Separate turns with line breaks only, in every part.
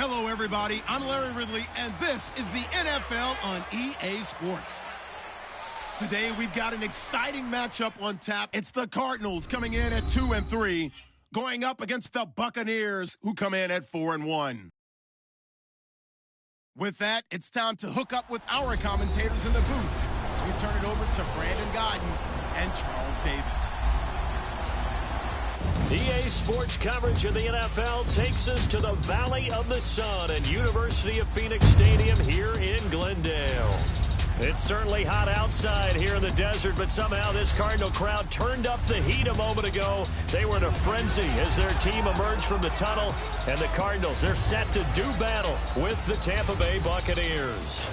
Hello, everybody. I'm Larry Ridley, and this is the NFL on EA Sports. Today, we've got an exciting matchup on tap. It's the Cardinals coming in at 2-3, going up against the Buccaneers, who come in at 4-1. With that, it's time to hook up with our commentators in the booth as we turn it over to Brandon Godden and Charles Davis.
EA Sports coverage of the NFL takes us to the Valley of the Sun and University of Phoenix Stadium here in Glendale. It's certainly hot outside here in the desert, but somehow this Cardinal crowd turned up the heat a moment ago. They were in a frenzy as their team emerged from the tunnel, and the Cardinals, they're set to do battle with the Tampa Bay Buccaneers.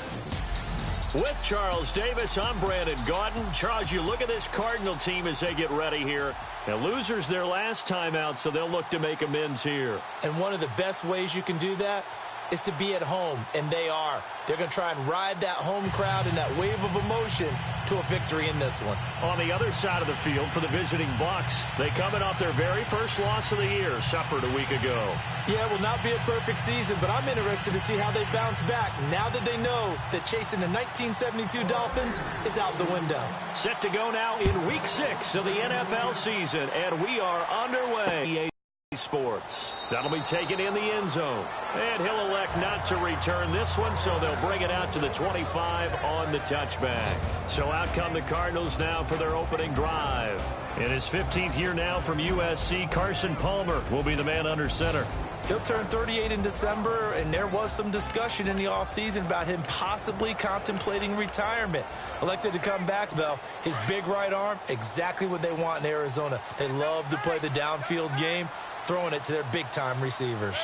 With Charles Davis, I'm Brandon Godden. Charles, you look at this Cardinal team as they get ready here. Now, losers their last time out, so they'll look to make amends here.
And one of the best ways you can do that is to be at home, and they are. They're going to try and ride that home crowd and that wave of emotion to a victory in this one.
On the other side of the field for the visiting Bucs, they coming off their very first loss of the year, suffered a week ago.
Yeah, it will not be a perfect season, but I'm interested to see how they bounce back now that they know that chasing the 1972 Dolphins is out the window.
Set to go now in Week 6 of the NFL season, and we are underway. Sports. That'll be taken in the end zone. And he'll elect not to return this one, so they'll bring it out to the 25 on the touchback. So out come the Cardinals now for their opening drive. In his 15th year now from USC, Carson Palmer will be the man under center.
He'll turn 38 in December, and there was some discussion in the offseason about him possibly contemplating retirement. Elected to come back, though. His big right arm, exactly what they want in Arizona. They love to play the downfield game, throwing it to their big-time receivers.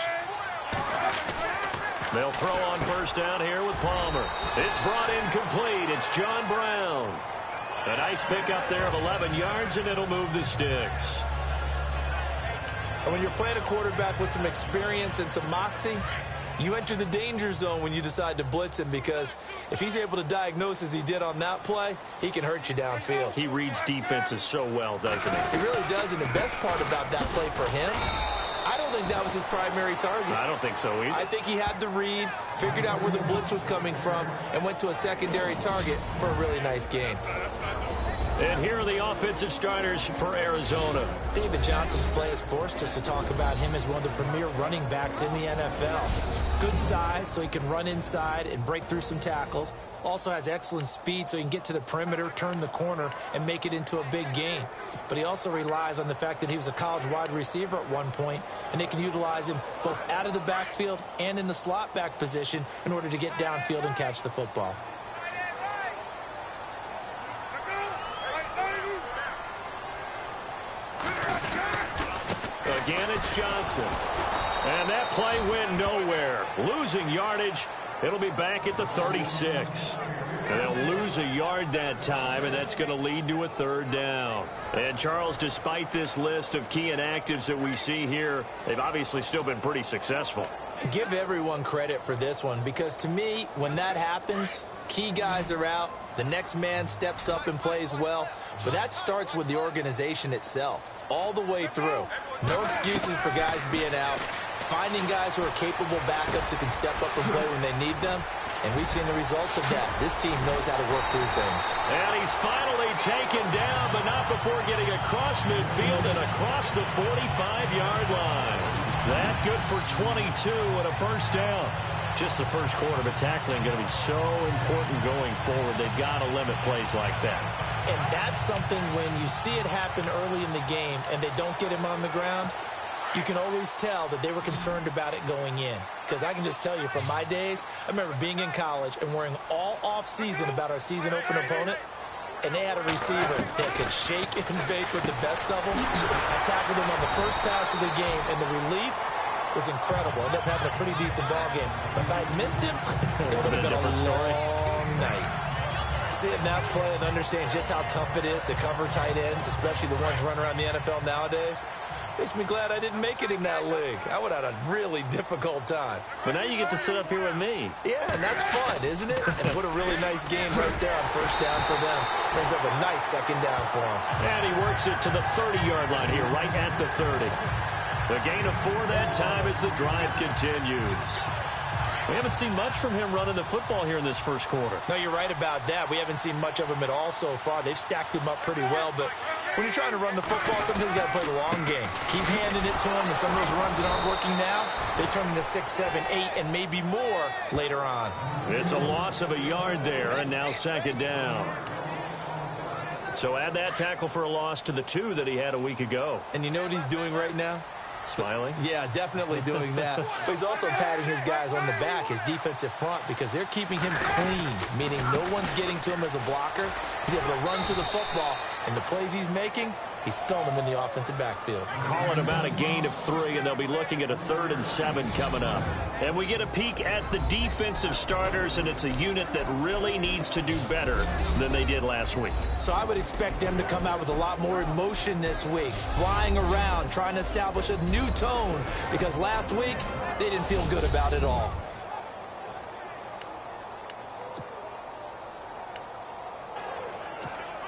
They'll throw on first down here with Palmer. It's brought in complete. It's John Brown. A nice pickup there of 11 yards, and it'll move the sticks.
And when you're playing a quarterback with some experience and some moxie, you enter the danger zone when you decide to blitz him, because if he's able to diagnose as he did on that play, he can hurt you downfield.
He reads defenses so well, doesn't he?
He really does, and the best part about that play for him, I don't think that was his primary target.
I don't think so either.
I think he had the read, figured out where the blitz was coming from, and went to a secondary target for a really nice gain.
And here are the offensive starters for Arizona.
David Johnson's play has forced us to talk about him as one of the premier running backs in the NFL. Good size, so he can run inside and break through some tackles. Also has excellent speed, so he can get to the perimeter, turn the corner, and make it into a big gain. But he also relies on the fact that he was a college wide receiver at one point, and they can utilize him both out of the backfield and in the slot back position in order to get downfield and catch the football.
Again, it's Johnson. And that play went nowhere. Losing yardage. It'll be back at the 36. And they'll lose a yard that time, and that's going to lead to a third down. And, Charles, despite this list of key inactives that we see here, they've obviously still been pretty successful.
Give everyone credit for this one, because to me, when that happens, key guys are out, the next man steps up and plays well, but that starts with the organization itself, all the way through. No excuses for guys being out, finding guys who are capable backups who can step up and play when they need them, and we've seen the results of that. This team knows how to work through things.
And he's finally taken down, but not before getting across midfield and across the 45-yard line. That good for 22 and a first down. Just the first quarter, but tackling going to be so important going forward. They've got to limit plays like that.
And that's something when you see it happen early in the game and they don't get him on the ground, you can always tell that they were concerned about it going in. Because I can just tell you from my days, I remember being in college and worrying all off-season about our season open opponent, and they had a receiver that could shake and bake with the best of them. I tackled him on the first pass of the game, and the relief was incredible. Ended up having a pretty decent ball game. But if I had missed him, it would have been a long night. Seeing that play and understand just how tough it is to cover tight ends, especially the ones running around the NFL nowadays, makes me glad I didn't make it in that league. I would have had a really difficult time.
But now you get to sit up here with me.
Yeah, and that's fun, isn't it? And what a really nice game right there on first down for them. Brings up a nice second down for them.
And he works it to the 30-yard line here, right at the 30. The gain of 4 that time as the drive continues. We haven't seen much from him running the football here in this first quarter.
No, you're right about that. We haven't seen much of him at all so far. They've stacked him up pretty well, but when you're trying to run the football, sometimes you got to play the long game. Keep handing it to him, and some of those runs that aren't working now, they turn into 6, 7, 8, and maybe more later on.
It's a loss of a yard there, and now second down. So add that tackle for a loss to the 2 that he had a week ago.
And you know what he's doing right now?
Smiling?
Yeah, definitely doing that. But he's also patting his guys on the back, his defensive front, because they're keeping him clean, meaning no one's getting to him as a blocker. He's able to run to the football, and the plays he's making, he's spelling them in the offensive backfield.
Call it about a gain of 3, and they'll be looking at a 3rd and 7 coming up. And we get a peek at the defensive starters, and it's a unit that really needs to do better than they did last week.
So I would expect them to come out with a lot more emotion this week, flying around, trying to establish a new tone, because last week they didn't feel good about it all.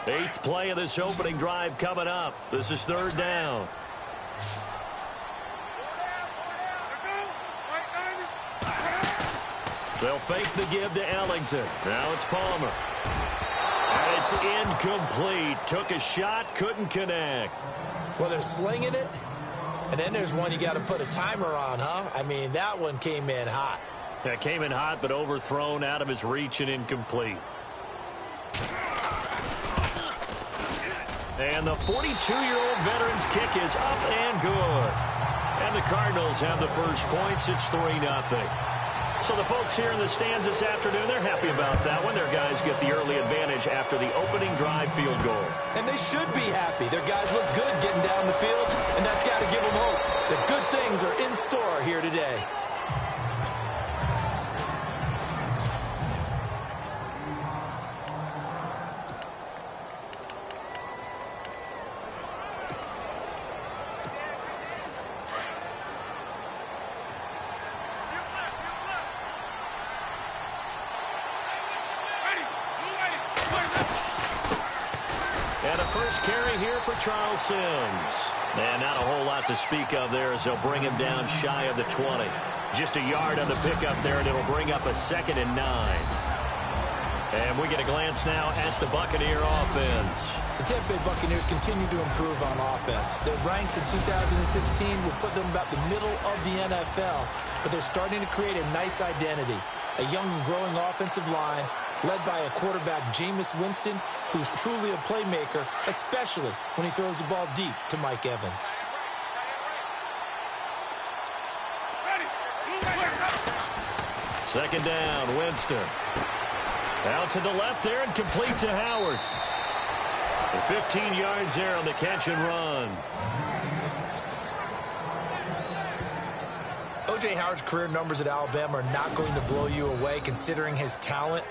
Eighth play of this opening drive coming up. This is 3rd down. They'll fake the give to Ellington. Now it's Palmer. And it's incomplete. Took a shot, couldn't connect.
Well, they're slinging it, and then there's one you got to put a timer on, huh? I mean, that one came in hot.
That came in hot, but overthrown, out of his reach, and incomplete. And the 42-year-old veteran's kick is up and good. And the Cardinals have the first points. It's 3-0. So the folks here in the stands this afternoon, they're happy about that one. Their guys get the early advantage after the opening drive field goal.
And they should be happy. Their guys look good getting down the field, and that's got to give them hope that good things are in store here today.
And a first carry here for Charles Sims. And not a whole lot to speak of there as they'll bring him down shy of the 20. Just a yard on the pickup there, and it'll bring up a 2nd and 9. And we get a glance now at the Buccaneer offense.
The Tampa Bay Buccaneers continue to improve on offense. Their ranks in 2016 would put them about the middle of the NFL, but they're starting to create a nice identity. A young and growing offensive line led by a quarterback, Jameis Winston, who's truly a playmaker, especially when he throws the ball deep to Mike Evans.
Second down, Winston. Out to the left there and complete to Howard. The 15 yards there on the catch and run.
O.J. Howard's career numbers at Alabama are not going to blow you away considering his talent.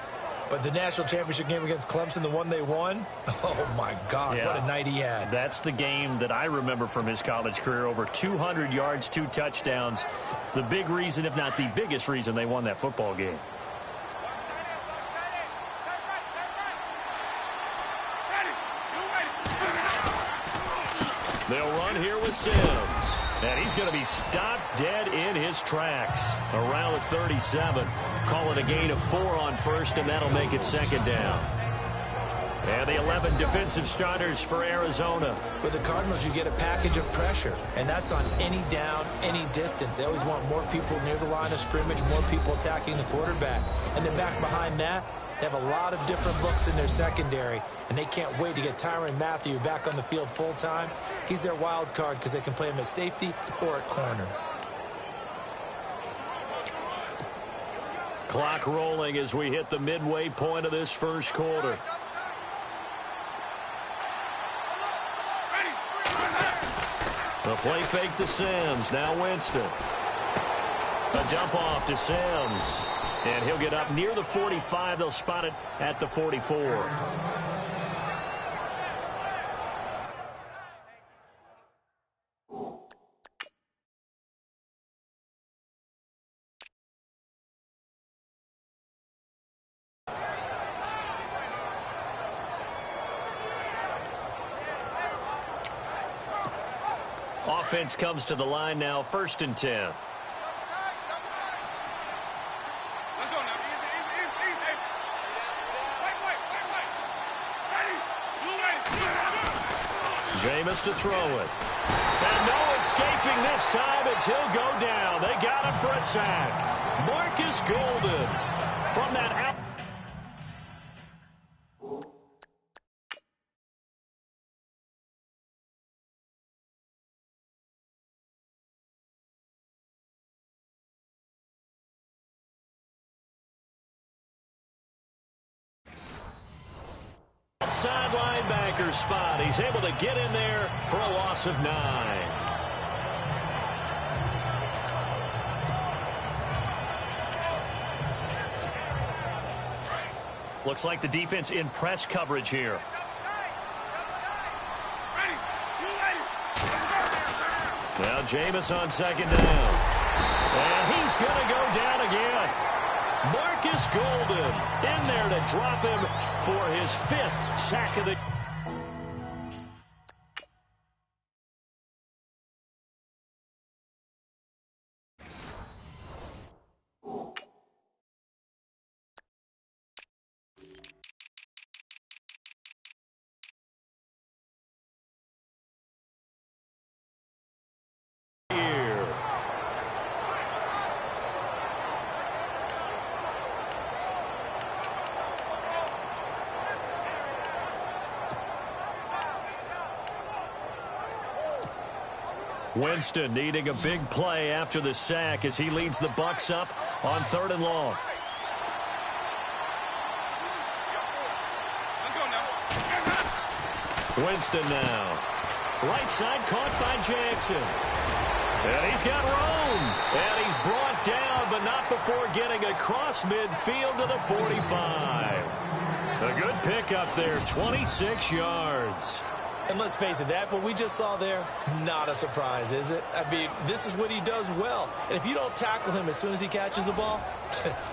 But the national championship game against Clemson, the one they won, oh, my God, yeah, what a night he had.
That's the game that I remember from his college career. Over 200 yards, 2 touchdowns. The big reason, if not the biggest reason, they won that football game. They'll run here with Sims. And he's going to be stopped dead in his tracks around the 37. Call it a gain of 4 on first, and that'll make it 2nd down. And the 11 defensive starters for Arizona.
With the Cardinals, you get a package of pressure, and that's on any down, any distance. They always want more people near the line of scrimmage, more people attacking the quarterback. And then back behind that, they have a lot of different looks in their secondary, and they can't wait to get Tyrann Mathieu back on the field full-time. He's their wild card because they can play him at safety or at corner.
Clock rolling as we hit the midway point of this first quarter. The play fake to Sims. Now Winston. A dump off to Sims. And he'll get up near the 45. They'll spot it at the 44. offense comes to the line now, 1st and 10. Jameis to throw it. And no escaping this time as he'll go down. They got him for a sack. Marcus Golden from that out. Outside linebacker spot. He's able to get in there for a loss of 9. Looks like the defense in press coverage here. Now Jameis on 2nd down. And he's going to go down again. Marcus Golden in there to drop him for his 5th sack of the... Winston needing a big play after the sack as he leads the Bucs up on 3rd and long. Winston now. Right side caught by Jackson. And he's got room. And he's brought down, but not before getting across midfield to the 45. A good pickup there, 26 yards.
And let's face it, that what we just saw there, not a surprise, is it? I mean, this is what he does well. And if you don't tackle him as soon as he catches the ball,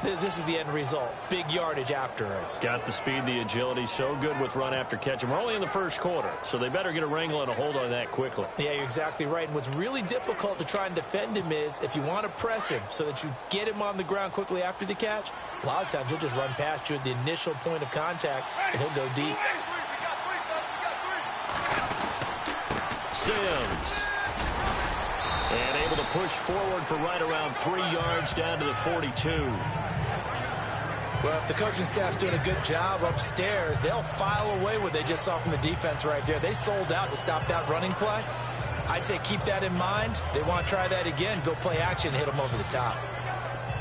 this is the end result. Big yardage afterwards.
Got the speed, the agility, so good with run after catch. And we're only in the 1st quarter, so they better get a wrangle and a hold on that quickly.
Yeah, you're exactly right. And what's really difficult to try and defend him is if you want to press him so that you get him on the ground quickly after the catch, a lot of times he'll just run past you at the initial point of contact, and he'll go deep.
Sims. And able to push forward for right around 3 yards down to the 42.
Well, if the coaching staff's doing a good job upstairs, they'll file away what they just saw from the defense right there. They sold out to stop that running play. I'd say keep that in mind. They want to try that again, go play action, hit them over the top.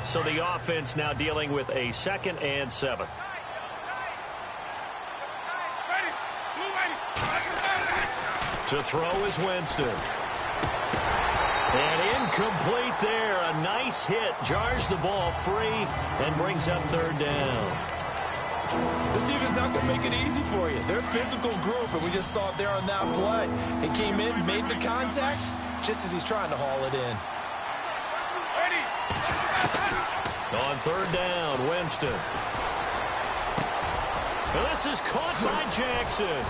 So the offense now dealing with a 2nd and 7. To throw is Winston. And incomplete there. A nice hit. Jars the ball free and brings up 3rd down.
This defense not going to make it easy for you. They're a physical group, and we just saw it there on that play. He came in, made the contact, just as he's trying to haul it in.
On 3rd down, Winston. And this is caught by Jackson.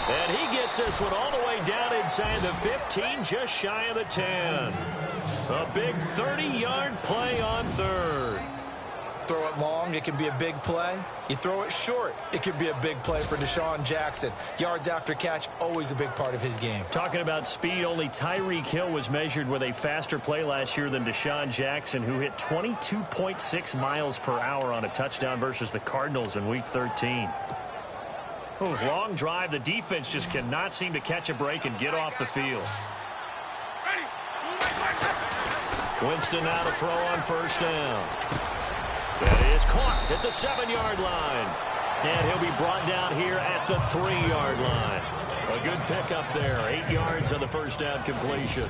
And he gets this one all the way down inside the 15, just shy of the 10. A big 30-yard play on 3rd.
Throw it long, it can be a big play. You throw it short, it can be a big play for Deshaun Jackson. Yards after catch, always a big part of his game.
Talking about speed, only Tyreek Hill was measured with a faster play last year than Deshaun Jackson, who hit 22.6 miles per hour on a touchdown versus the Cardinals in Week 13. Ooh, long drive. The defense just cannot seem to catch a break and get off the field. Winston now to throw on 1st down. That is caught at the 7-yard line. And he'll be brought down here at the 3-yard line. A good pickup there. 8 yards on the 1st down completion.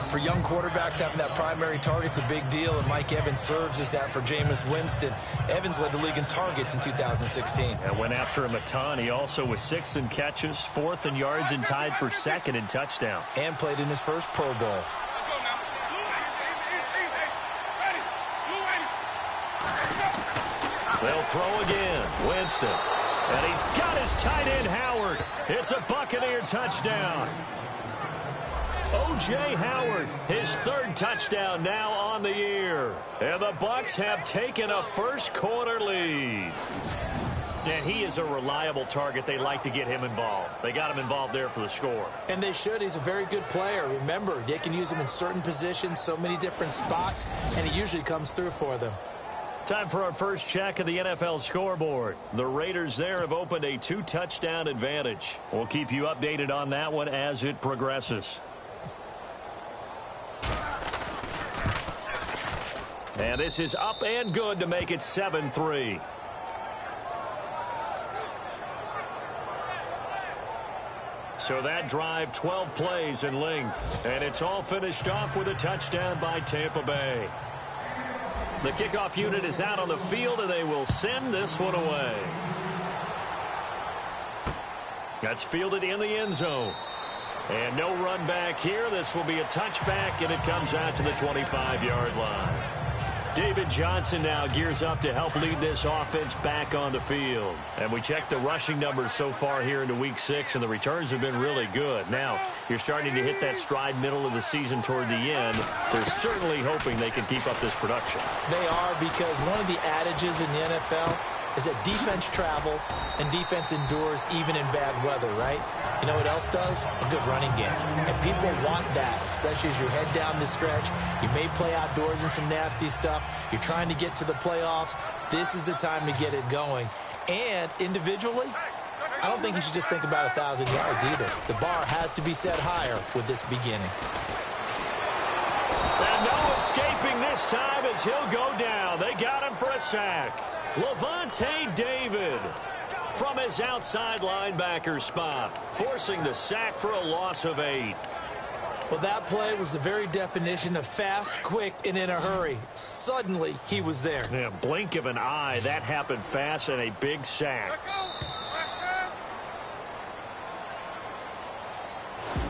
For young quarterbacks, having that primary target's a big deal, and Mike Evans serves as that for Jameis Winston. Evans led the league in targets in 2016.
And went after him a ton. He also was 6th in catches, 4th in yards, and tied for 2nd in touchdowns.
And played in his first Pro Bowl.
They'll throw again. Winston. And he's got his tight end, Howard. It's a Buccaneer touchdown. O.J. Howard, his third touchdown now on the year. And the Bucs have taken a first-quarter lead. And he is a reliable target. They like to get him involved. They got him involved there for the score.
And they should. He's a very good player. Remember, they can use him in certain positions, so many different spots, and he usually comes through for them.
Time for our first check of the NFL scoreboard. The Raiders there have opened a 2-touchdown advantage. We'll keep you updated on that one as it progresses. And this is up and good to make it 7-3. So that drive, 12 plays in length. And it's all finished off with a touchdown by Tampa Bay. The kickoff unit is out on the field, and they will send this one away. That's fielded in the end zone. And no run back here. This will be a touchback, and it comes out to the 25-yard line. David Johnson now gears up to help lead this offense back on the field. And we checked the rushing numbers so far here into Week 6, and the returns have been really good. Now, you're starting to hit that stride middle of the season toward the end. They're certainly hoping they can keep up this production.
They are, because one of the adages in the NFL is that defense travels and defense endures even in bad weather, right? You know what else does? A good running game. And people want that, especially as you head down the stretch. You may play outdoors in some nasty stuff. You're trying to get to the playoffs. This is the time to get it going. And individually, I don't think you should just think about 1,000 yards either. The bar has to be set higher with this beginning.
And no escaping this time as he'll go down. They got him for a sack. Levante David from his outside linebacker spot, forcing the sack for a loss of 8.
Well, that play was the very definition of fast, quick, and in a hurry. Suddenly, he was there.
Yeah, blink of an eye. That happened fast and a big sack.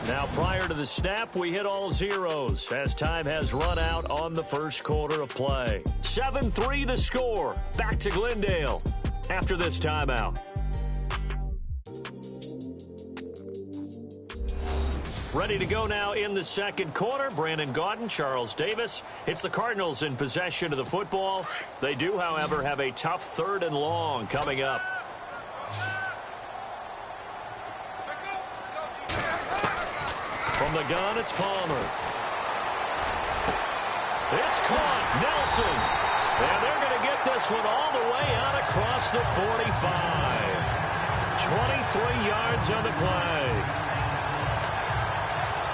Now, prior to the snap, we hit all zeros as time has run out on the first quarter of play. 7-3 the score. Back to Glendale after this timeout. Ready to go now in the second quarter. Brandon Gaudin, Charles Davis. It's the Cardinals in possession of the football. They do, however, have a tough 3rd and long coming up. From the gun, it's Palmer. It's caught. Nelson. And they're going to get this one all the way out across the 45. 23 yards on the play.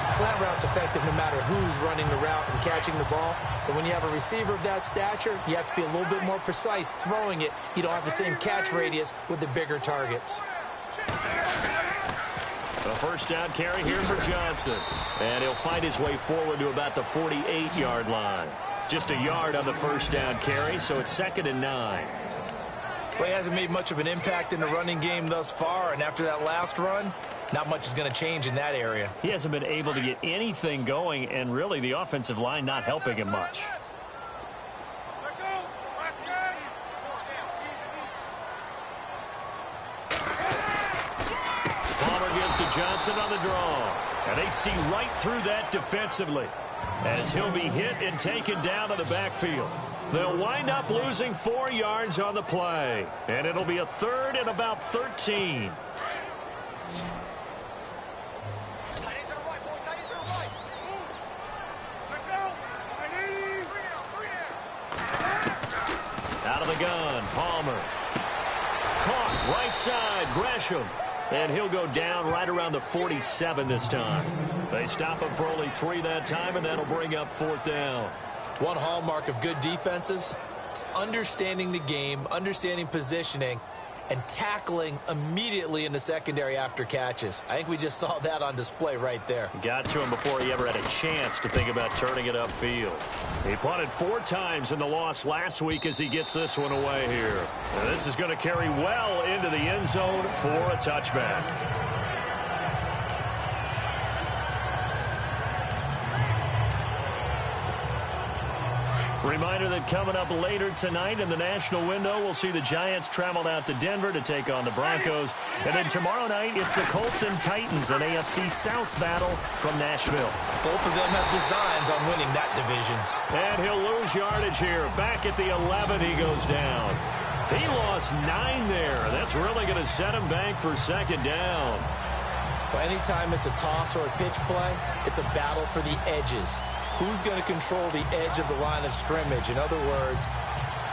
Slant route's effective no matter who's running the route and catching the ball. But when you have a receiver of that stature, you have to be a little bit more precise throwing it. You don't have the same catch radius with the bigger targets.
A first down carry here for Johnson. And he'll find his way forward to about the 48-yard line. Just a yard on the first down carry, so it's 2nd and 9.
Well, he hasn't made much of an impact in the running game thus far, and after that last run, not much is going to change in that area.
He hasn't been able to get anything going, and really the offensive line not helping him much. Johnson on the draw. And they see right through that defensively as he'll be hit and taken down to the backfield. They'll wind up losing 4 yards on the play. And it'll be a 3rd and about 13. Out of the gun, Palmer. Caught right side, Gresham. And he'll go down right around the 47 this time. They stop him for only 3 that time, and that'll bring up 4th down.
One hallmark of good defenses is understanding the game, understanding positioning, and tackling immediately in the secondary after catches. I think we just saw that on display right there.
Got to him before he ever had a chance to think about turning it upfield. He punted 4 times in the loss last week as he gets this one away here. And this is going to carry well into the end zone for a touchback. Reminder that coming up later tonight in the national window, we'll see the Giants travel out to Denver to take on the Broncos. And then tomorrow night, it's the Colts and Titans, an AFC South battle from Nashville.
Both of them have designs on winning that division.
And he'll lose yardage here. Back at the 11, he goes down. He lost 9 there. That's really going to set him back for second down.
Well, anytime it's a toss or a pitch play, it's a battle for the edges. Who's going to control the edge of the line of scrimmage? In other words,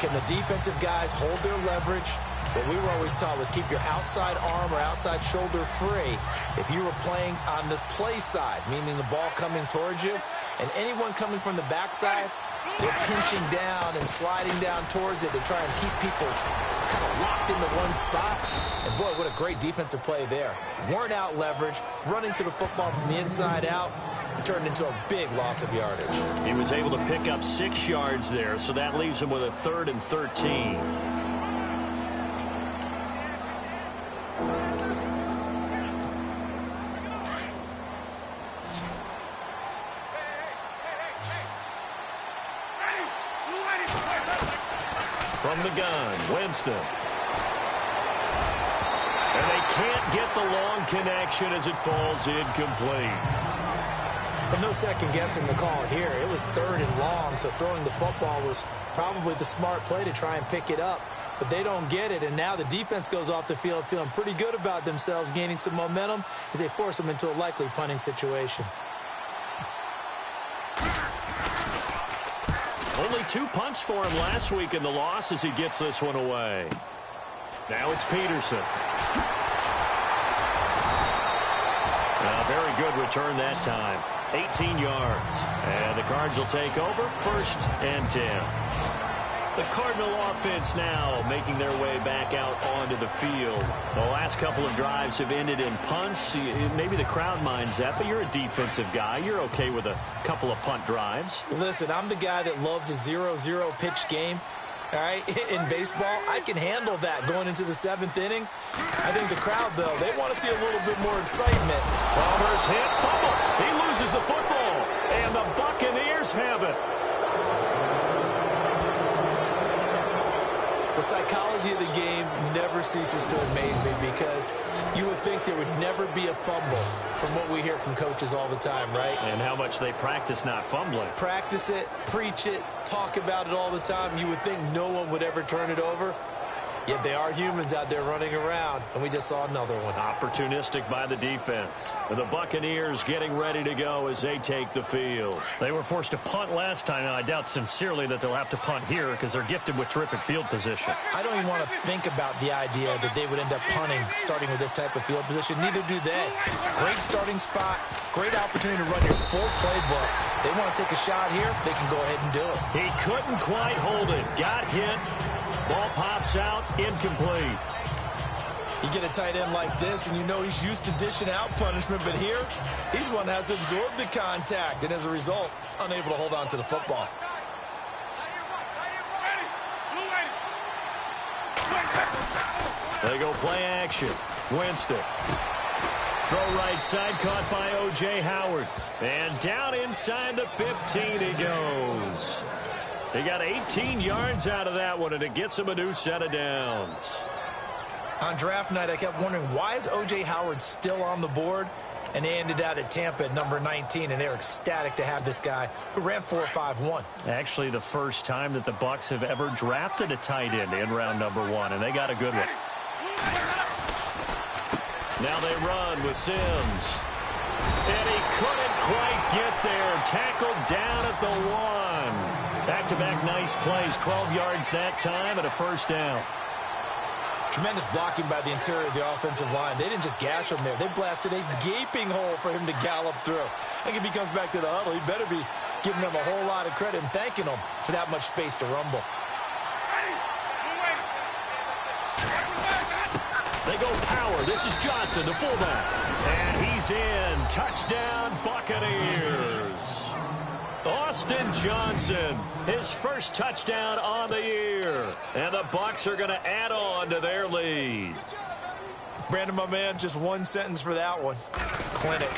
can the defensive guys hold their leverage? What we were always taught was keep your outside arm or outside shoulder free if you were playing on the play side, meaning the ball coming towards you. And anyone coming from the backside, they're pinching down and sliding down towards it to try and keep people kind of locked into one spot. And boy, what a great defensive play there. Weren't out leverage, running to the football from the inside out. It turned into a big loss of yardage.
He was able to pick up 6 yards there, so that leaves him with a 3rd and 13. From the gun, Winston. And they can't get the long connection as it falls incomplete.
But no second guessing the call here. It was 3rd and long, so throwing the football was probably the smart play to try and pick it up. But they don't get it, and now the defense goes off the field feeling pretty good about themselves, gaining some momentum as they force them into a likely punting situation.
Only 2 punts for him last week in the loss as he gets this one away. Now it's Peterson. A very good return that time. 18 yards. And the Cards will take over 1st and 10. The Cardinal offense now making their way back out onto the field. The last couple of drives have ended in punts. Maybe the crowd minds that, but you're a defensive guy. You're okay with a couple of punt drives.
Listen, I'm the guy that loves a 0-0 pitch game. All right, in baseball, I can handle that going into the 7th inning. I think the crowd, though, they want to see a little bit more excitement.
Palmer's hit, fumble. He loses the football, and the Buccaneers have it.
The psychology of the game never ceases to amaze me because you would think there would never be a fumble from what we hear from coaches all the time, right?
And how much they practice not fumbling.
Practice it, preach it, talk about it all the time. You would think no one would ever turn it over. Yet they are humans out there running around, and we just saw another one.
Opportunistic by the defense. And the Buccaneers getting ready to go as they take the field. They were forced to punt last time, and I doubt sincerely that they'll have to punt here because they're gifted with terrific field position.
I don't even want to think about the idea that they would end up punting starting with this type of field position. Neither do they. Great starting spot, great opportunity to run your full playbook. They want to take a shot here, they can go ahead and do it.
He couldn't quite hold it. Got hit. Ball pops out, incomplete.
You get a tight end like this, and you know he's used to dishing out punishment, but here, he's one that has to absorb the contact, and as a result, unable to hold on to the football.
They go play action. Winston. Throw right side, caught by O.J. Howard. And down inside the 15 he goes. They got 18 yards out of that one, and it gets him a new set of downs.
On draft night, I kept wondering, why is O.J. Howard still on the board? And they ended out at Tampa at number 19, and they're ecstatic to have this guy who ran 4.51.
Actually, the first time that the Bucs have ever drafted a tight end in round number 1, and they got a good one. Now they run with Sims. And he couldn't quite get there. Tackled down at the 1. Back-to-back nice plays, 12 yards that time and a first down.
Tremendous blocking by the interior of the offensive line. They didn't just gash him there. They blasted a gaping hole for him to gallop through. I think if he comes back to the huddle, he better be giving them a whole lot of credit and thanking them for that much space to rumble.
They go power. This is Johnson, the fullback. And he's in. Touchdown, Buccaneers. Austin Johnson, his first touchdown on the year. And the Bucs are going to add on to their lead.
Brandon, my man, just one sentence for that one. Clinic.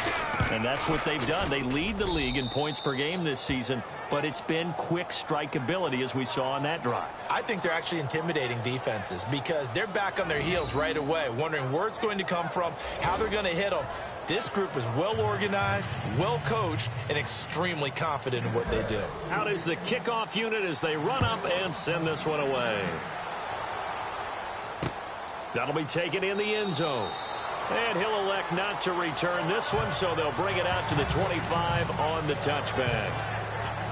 And that's what they've done. They lead the league in points per game this season, but it's been quick strikeability as we saw on that drive.
I think they're actually intimidating defenses because they're back on their heels right away, wondering where it's going to come from, how they're going to hit them. This group is well organized, well coached, and extremely confident in what they do.
Out is the kickoff unit as they run up and send this one away. That'll be taken in the end zone. And he'll elect not to return this one, so they'll bring it out to the 25 on the touchback.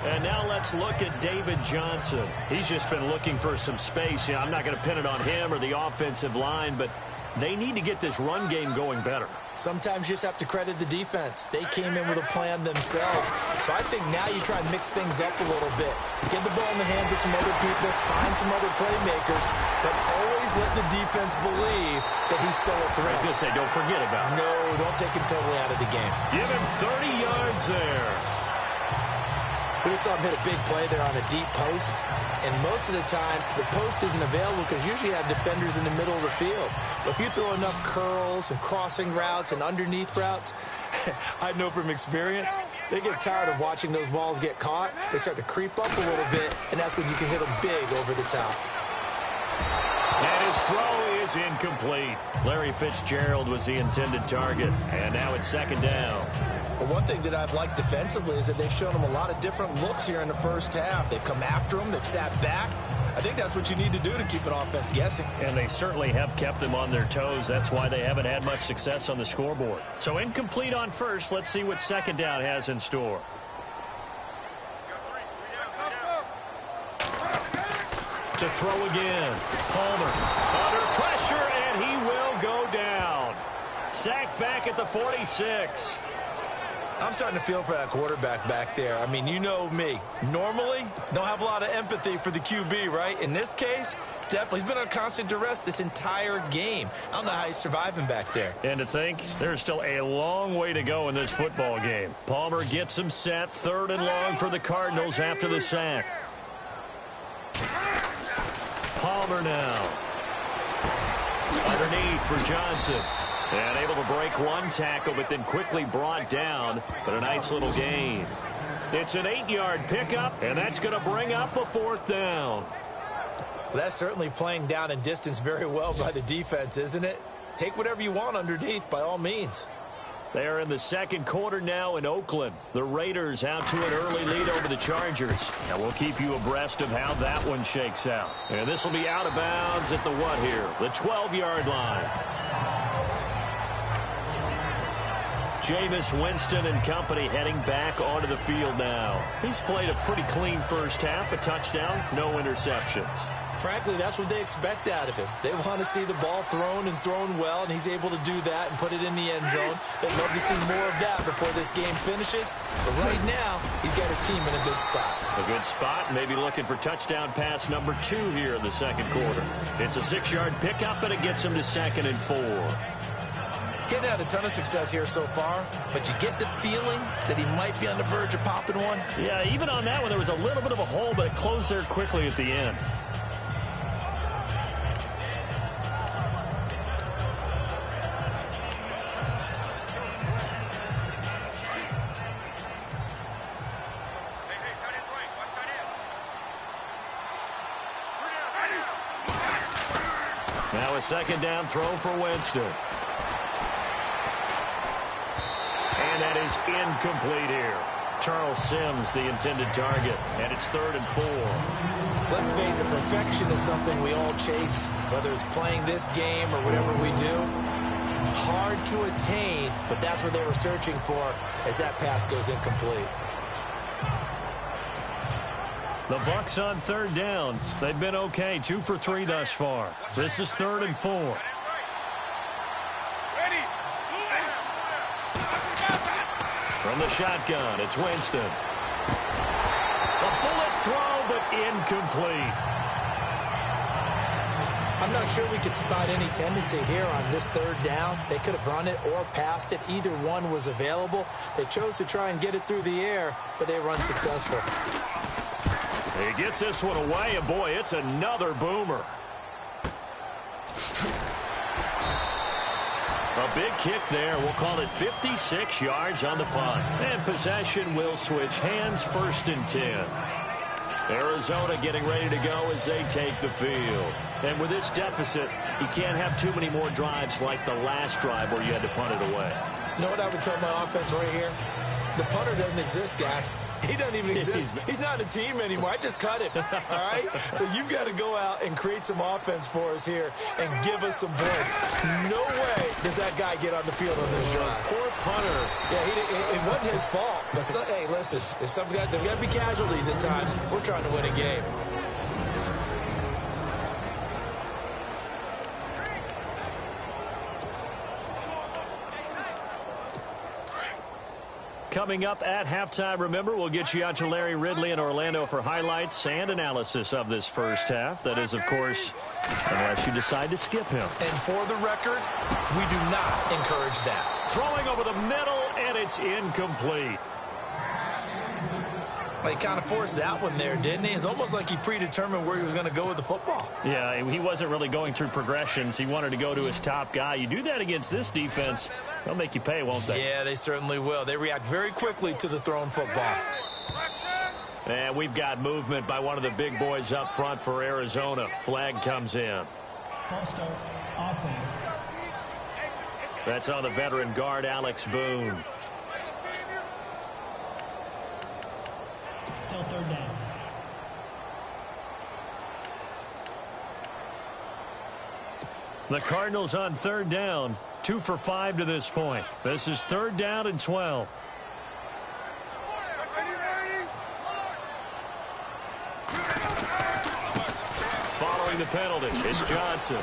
And now let's look at David Johnson. He's just been looking for some space. I'm not going to pin it on him or the offensive line, but they need to get this run game going better.
Sometimes you just have to credit the defense. They came in with a plan themselves. So I think now you try and mix things up a little bit. Get the ball in the hands of some other people, find some other playmakers, but always let the defense believe that he's still a threat.
I was going to say, don't forget about it.
No, don't take him totally out of the game.
Give him 30 yards there.
We just saw him hit a big play there on a deep post. And most of the time, the post isn't available because usually you have defenders in the middle of the field. But if you throw enough curls and crossing routes and underneath routes, I know from experience, they get tired of watching those balls get caught. They start to creep up a little bit, and that's when you can hit them big over the top.
And his throw is incomplete. Larry Fitzgerald was the intended target. And now it's second down.
Well, one thing that I've liked defensively is that they've shown them a lot of different looks here in the first half. They've come after them. They've sat back. I think that's what you need to do to keep an offense guessing.
And they certainly have kept them on their toes. That's why they haven't had much success on the scoreboard. So incomplete on first. Let's see what second down has in store. To throw again. Palmer under pressure, and he will go down. Sacked back at the 46.
I'm starting to feel for that quarterback back there. I mean, you know me. Normally, don't have a lot of empathy for the QB, right? In this case, definitely. He's been on constant duress this entire game. I don't know how he's surviving back there.
And to think, there's still a long way to go in this football game. Palmer gets him set. 3rd and long for the Cardinals after the sack. Palmer now. Underneath for Johnson. And able to break one tackle, but then quickly brought down. But a nice little gain. It's an 8-yard pickup, and that's going to bring up a 4th down.
Well, that's certainly playing down and distance very well by the defense, isn't it? Take whatever you want underneath, by all means.
They are in the second quarter now in Oakland. The Raiders out to an early lead over the Chargers. And we'll keep you abreast of how that one shakes out. And this will be out of bounds at the what here? The 12-yard line. Jameis Winston and company heading back onto the field now. He's played a pretty clean first half, a touchdown, no interceptions.
Frankly, that's what they expect out of him. They want to see the ball thrown and thrown well, and he's able to do that and put it in the end zone. They'd love to see more of that before this game finishes. But right now, he's got his team in a good spot.
A good spot, maybe looking for touchdown pass number 2 here in the second quarter. It's a 6-yard pickup, and it gets him to 2nd and 4.
Getting out a ton of success here so far, but you get the feeling that he might be on the verge of popping one.
Yeah, even on that one, there was a little bit of a hole, but it closed there quickly at the end. Now a second down throw for Winston. And that is incomplete here. Charles Sims, the intended target, and it's 3rd and 4.
Let's face it, perfection is something we all chase, whether it's playing this game or whatever we do. Hard to attain, but that's what they were searching for as that pass goes incomplete.
The Bucs on 3rd down. They've been okay, 2 for 3 thus far. This is 3rd and 4. From the shotgun, it's Winston. A bullet throw, but incomplete.
I'm not sure we could spot any tendency here on this 3rd down. They could have run it or passed it. Either one was available. They chose to try and get it through the air, but they were unsuccessful.
He gets this one away, and boy, it's another boomer. A big kick there. We'll call it 56 yards on the punt. And possession will switch hands, 1st and 10. Arizona getting ready to go as they take the field. And with this deficit, you can't have too many more drives like the last drive where you had to punt it away.
You know what I would tell my offense right here? The punter doesn't exist, guys. He doesn't even exist. He's not a team anymore. I just cut him, all right? So you've got to go out and create some offense for us here and give us some points. No way does that guy get on the field on this drive.
Poor punter.
Yeah, it wasn't his fault. But hey, listen, if there's got to be casualties at times. We're trying to win a game.
Coming up at halftime, remember, we'll get you out to Larry Ridley in Orlando for highlights and analysis of this first half. That is, of course, unless you decide to skip him.
And for the record, we do not encourage that.
Throwing over the middle, and it's incomplete.
Well, he kind of forced that one there, didn't he? It's almost like he predetermined where he was going to go with the football.
Yeah, he wasn't really going through progressions. He wanted to go to his top guy. You do that against this defense, they'll make you pay, won't they?
Yeah, they certainly will. They react very quickly to the thrown football.
And we've got movement by one of the big boys up front for Arizona. Flag comes in.
False start, offense.
That's on the veteran guard, Alex Boone.
Still 3rd down.
The Cardinals on 3rd down. 2 for 5 to this point. This is 3rd down and 12. Following the penalty, it's Johnson.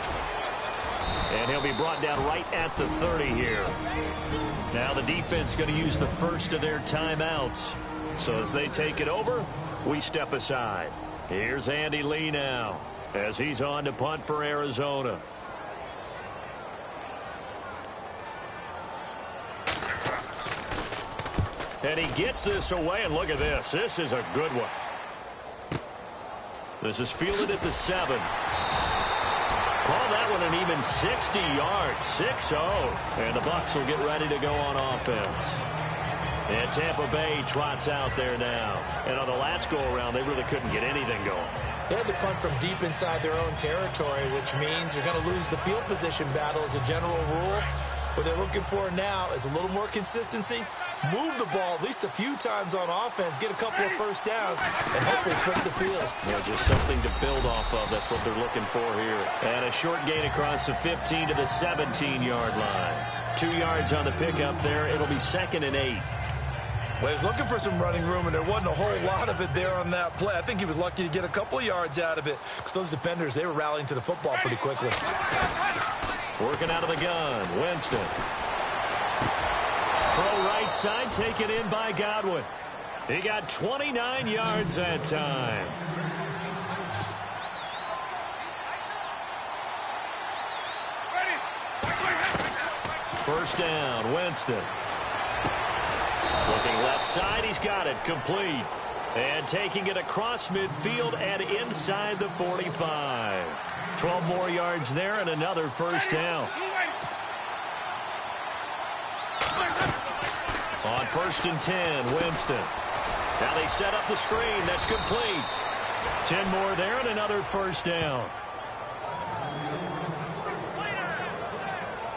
And he'll be brought down right at the 30 here. Now the defense going to use the first of their timeouts. So as they take it over, we step aside. Here's Andy Lee now as he's on to punt for Arizona. And he gets this away, and look at this. This is a good one. This is fielded at the 7. Call that one an even 60 yards, 6-0. And the Bucs will get ready to go on offense. And Tampa Bay trots out there now. And on the last go-around, they really couldn't get anything going.
They had to punt from deep inside their own territory, which means you're going to lose the field position battle as a general rule. What they're looking for now is a little more consistency, move the ball at least a few times on offense, get a couple of first downs, and hopefully flip the field.
Yeah, just something to build off of. That's what they're looking for here. And a short gain across the 15 to the 17-yard line. 2 yards on the pickup there. It'll be 2nd and 8.
Well, he was looking for some running room, and there wasn't a whole lot of it there on that play. I think he was lucky to get a couple of yards out of it because those defenders, they were rallying to the football pretty quickly.
Working out of the gun, Winston. Throw right side, taken in by Godwin. He got 29 yards that time. First down, Winston. Looking left side, he's got it, complete. And taking it across midfield and inside the 45. 12 more yards there and another first down. On 1st and 10, Winston. Now they set up the screen. That's complete. 10 more there and another first down.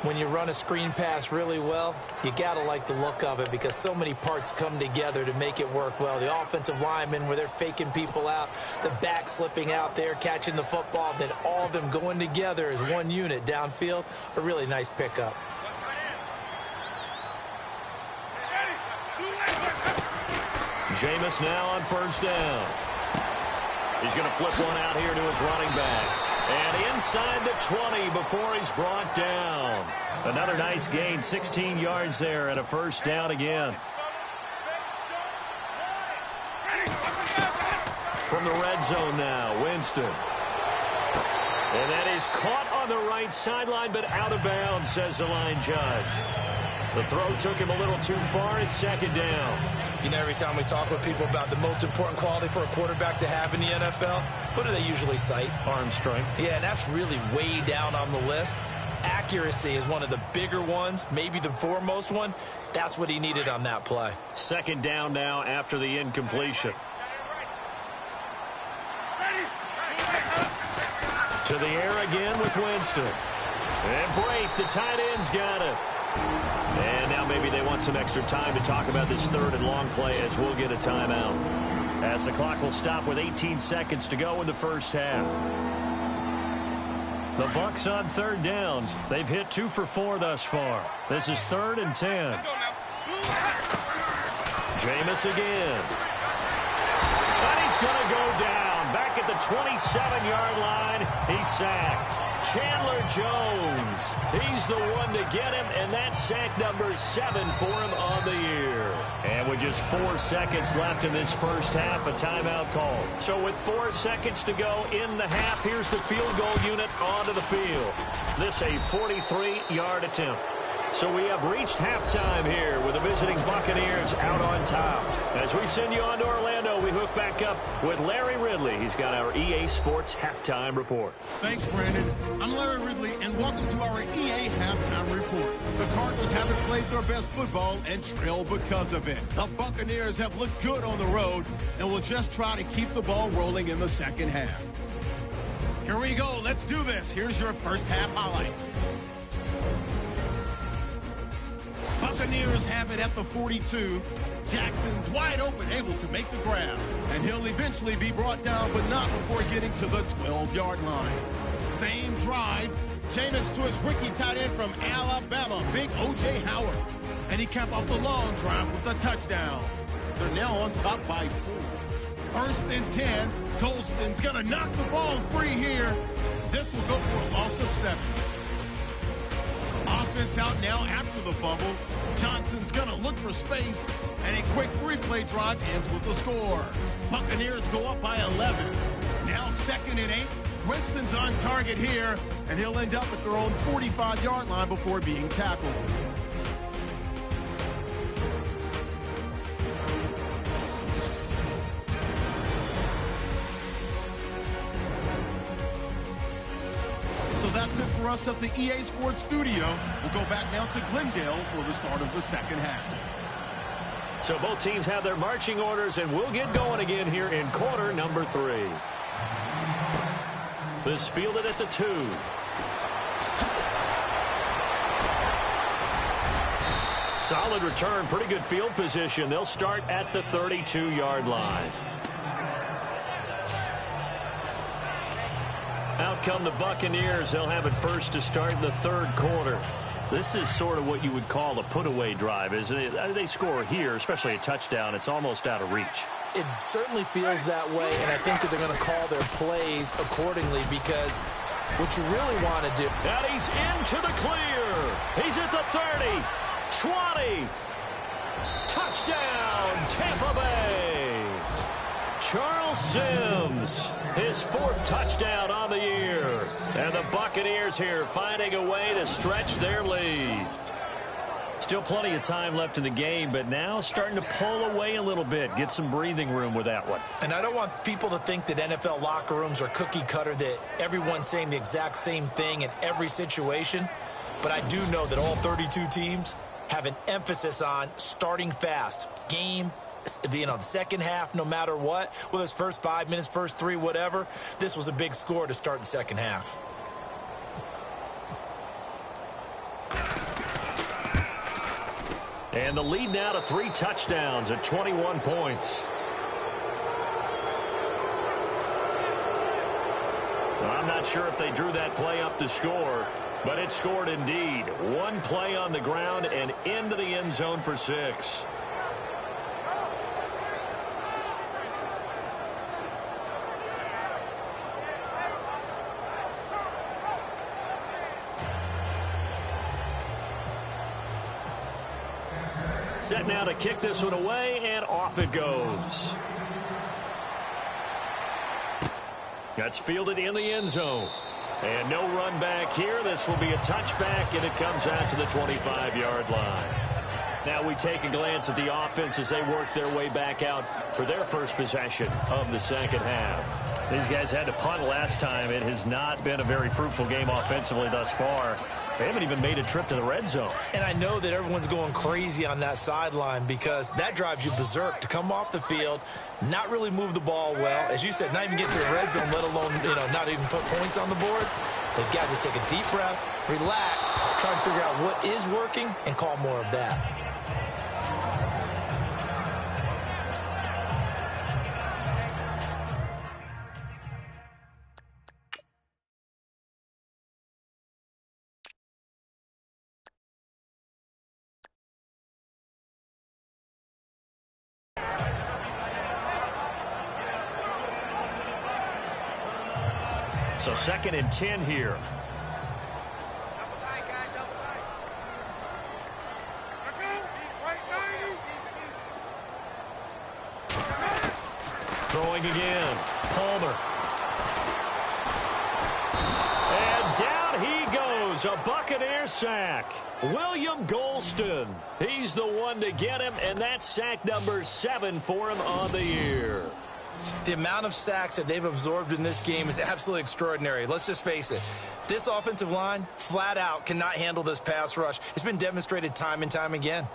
When you run a screen pass really well, you got to like the look of it because so many parts come together to make it work well. The offensive linemen where they're faking people out, the back slipping out there, catching the football, then all of them going together as one unit downfield. A really nice pickup.
Jameis now on first down. He's going to flip one out here to his running back. And inside the 20 before he's brought down. Another nice gain, 16 yards there and a first down again. From the red zone now, Winston. And that is caught on the right sideline, but out of bounds, says the line judge. The throw took him a little too far. It's 2nd down.
You know, every time we talk with people about the most important quality for a quarterback to have in the NFL, what do they usually cite?
Arm strength.
Yeah, and that's really way down on the list. Accuracy is one of the bigger ones, maybe the foremost one. That's what he needed on that play.
Second down now after the incompletion. To the air again with Winston. And Brate, the tight end's got it. And now maybe they want some extra time to talk about this third and long play as we'll get a timeout. As the clock will stop with 18 seconds to go in the first half. The Bucs on third down. They've hit 2 for 4 thus far. This is 3rd and 10. Jameis again. And he's going to go down. Back at the 27-yard line, he's sacked. Chandler Jones, he's the one to get him, and that's sack number 7 for him on the year. And with just 4 seconds left in this first half, a timeout call. So with 4 seconds to go in the half, here's the field goal unit onto the field. This a 43-yard attempt. So we have reached halftime here with the visiting Buccaneers out on top. As we send you on to Orlando, we hook back up with Larry Ridley. He's got our EA Sports Halftime Report.
Thanks, Brandon. I'm Larry Ridley, and welcome to our EA Halftime Report. The Cardinals haven't played their best football and trail because of it. The Buccaneers have looked good on the road and will just try to keep the ball rolling in the second half. Here we go. Let's do this. Here's your first half highlights. Buccaneers have it at the 42. Jackson's wide open, able to make the grab. And he'll eventually be brought down, but not before getting to the 12-yard line. Same drive. Jameis to his rookie tight end from Alabama, Big O.J. Howard. And he capped off the long drive with a touchdown. They're now on top by 4. 1st and 10. Golston's going to knock the ball free here. This will go for a loss of 7. Offense out now after the fumble. Johnson's going to look for space, and a quick 3-play drive ends with a score. Buccaneers go up by 11. Now 2nd and 8. Winston's on target here, and he'll end up at their own 45-yard line before being tackled. So that's it for us at the EA Sports Studio. We'll go back now to Glendale for the start of the second half.
So both teams have their marching orders, and we'll get going again here in quarter number 3. This fielded at the 2. Solid return, pretty good field position. They'll start at the 32-yard line. Out come the Buccaneers. They'll have it first to start in the 3rd quarter. This is sort of what you would call a put-away drive, isn't it? They score here, especially a touchdown. It's almost out of reach.
It certainly feels that way, and I think that they're going to call their plays accordingly because what you really want to do.
And he's into the clear. He's at the 30, 20. Touchdown, Tampa Bay. Charles Sims, his 4th touchdown on the year. And the Buccaneers here finding a way to stretch their lead. Still plenty of time left in the game, but now starting to pull away a little bit. Get some breathing room with that one.
And I don't want people to think that NFL locker rooms are cookie cutter, that everyone's saying the exact same thing in every situation. But I do know that all 32 teams have an emphasis on starting fast. Game, the second half, no matter what, whether it's first 5 minutes, first 3, whatever, this was a big score to start the second half.
And the lead now to 3 touchdowns at 21 points. Well, I'm not sure if they drew that play up to score, but it scored indeed. 1 play on the ground and into the end zone for 6. Set now to kick this one away, and off it goes. That's fielded in the end zone. And no run back here. This will be a touchback, and it comes out to the 25-yard line. Now we take a glance at the offense as they work their way back out for their first possession of the second half. These guys had to punt last time. It has not been a very fruitful game offensively thus far. They haven't even made a trip to the red zone.
And I know that everyone's going crazy on that sideline because that drives you berserk to come off the field, not really move the ball well. As you said, not even get to the red zone, let alone, not even put points on the board. They've got to just take a deep breath, relax, try and figure out what is working, and call more of that.
So 2nd and 10 here. Throwing again. Palmer. And down he goes. A Buccaneer sack. William Golston. He's the one to get him, and that's sack number 7 for him on the year.
The amount of sacks that they've absorbed in this game is absolutely extraordinary. Let's just face it. This offensive line, flat out, cannot handle this pass rush. It's been demonstrated time and time again.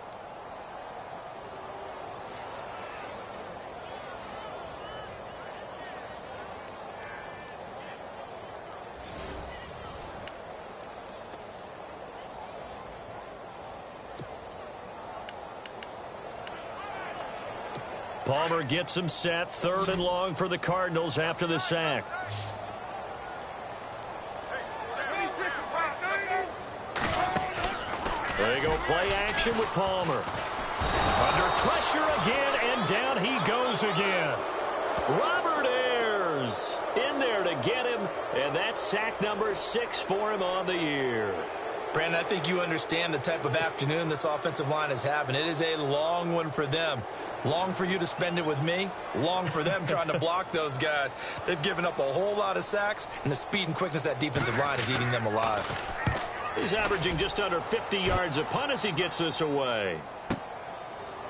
Palmer gets him set. 3rd and long for the Cardinals after the sack. There you go, play action with Palmer. Under pressure again, and down he goes again. Robert Ayers in there to get him, and that's sack number 6 for him on the year.
Brandon, I think you understand the type of afternoon this offensive line is having. It is a long one for them. Long for you to spend it with me. Long for them trying to block those guys. They've given up a whole lot of sacks, and the speed and quickness of that defensive line is eating them alive.
He's averaging just under 50 yards a punt as he gets this away.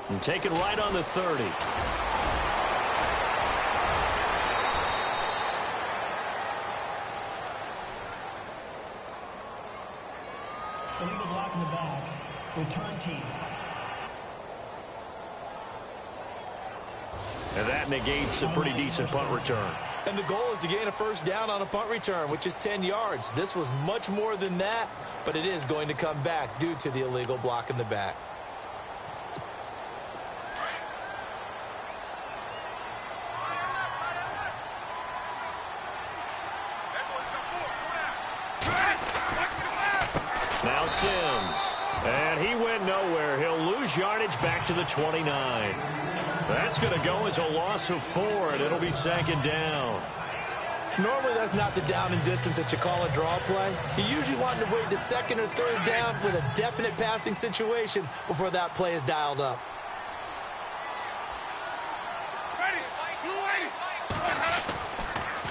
And taken right on the 30.
Illegal block in the back. Return team.
And that negates a pretty decent punt return.
And the goal is to gain a first down on a punt return, which is 10 yards. This was much more than that, but it is going to come back due to the illegal block in the back.
Now Sims. And he went nowhere. He'll lose yardage back to the 29. That's going to go as a loss of 4, and it'll be 2nd down.
Normally, that's not the down and distance that you call a draw play. You usually want to wait to 2nd or 3rd down with a definite passing situation before that play is dialed up.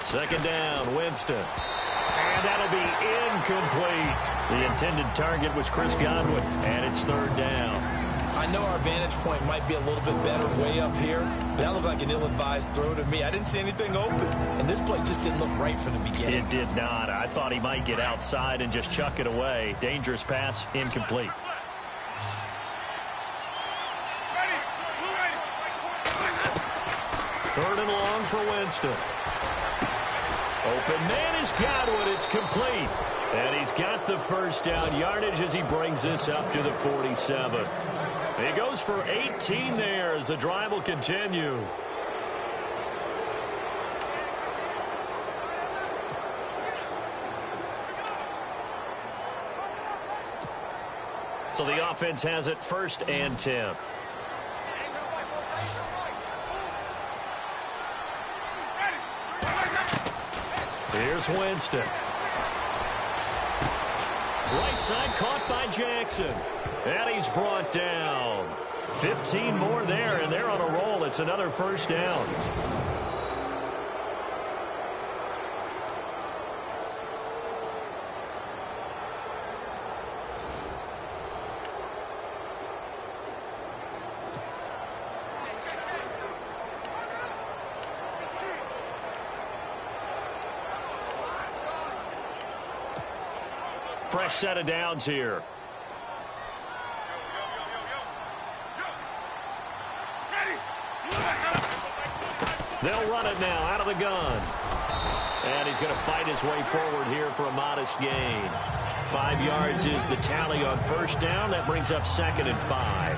Second down, Winston. And that'll be incomplete. The intended target was Chris Godwin, and it's 3rd down.
I know our vantage point might be a little bit better way up here, but that looked like an ill-advised throw to me. I didn't see anything open, and this play just didn't look right from the beginning.
It did not. I thought he might get outside and just chuck it away. Dangerous pass, incomplete. Third and long for Winston. Open man is Godwin. It's complete. And he's got the first down yardage as he brings this up to the 47. He goes for 18 there as the drive will continue. So the offense has it 1st and 10. Here's Winston. Right side caught by Jackson. And he's brought down. 15 more there, and they're on a roll. It's another first down. fresh set of downs here. They'll run it now out of the gun. And he's going to fight his way forward here for a modest gain. 5 yards is the tally on first down. That brings up 2nd and 5.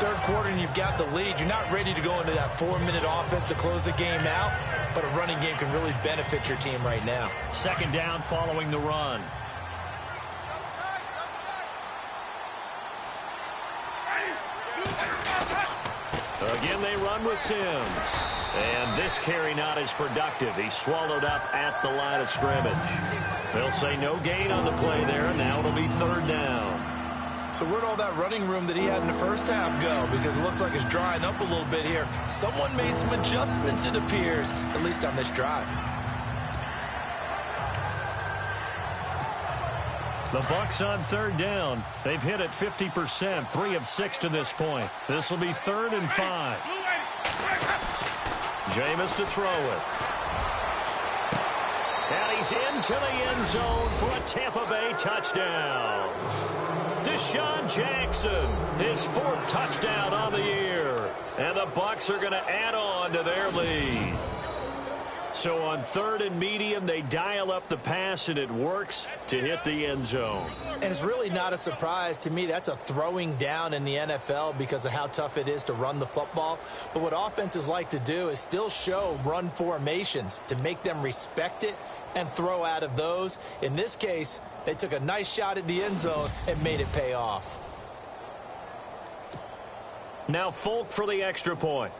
Third quarter and you've got the lead. You're not ready to go into that 4-minute offense to close the game out, but a running game can really benefit your team right now.
2nd down following the run. Again, they run with Sims. And this carry not as productive. He's swallowed up at the line of scrimmage. They'll say no gain on the play there, and now it'll be 3rd down.
So where'd all that running room that he had in the first half go? Because it looks like it's drying up a little bit here. Someone made some adjustments, it appears, at least on this drive.
The Bucs on 3rd down. They've hit it 50%, 3 of 6 to this point. This will be 3rd and 5. Jameis to throw it. And he's into the end zone for a Tampa Bay touchdown. Deshaun Jackson, his 4th touchdown on the year. And the Bucs are going to add on to their lead. So on 3rd and medium, they dial up the pass, and it works to hit the end zone.
And it's really not a surprise to me. That's a throwing down in the NFL because of how tough it is to run the football. But what offenses like to do is still show run formations to make them respect it and throw out of those. In this case, they took a nice shot at the end zone and made it pay off.
Now Folk for the extra point.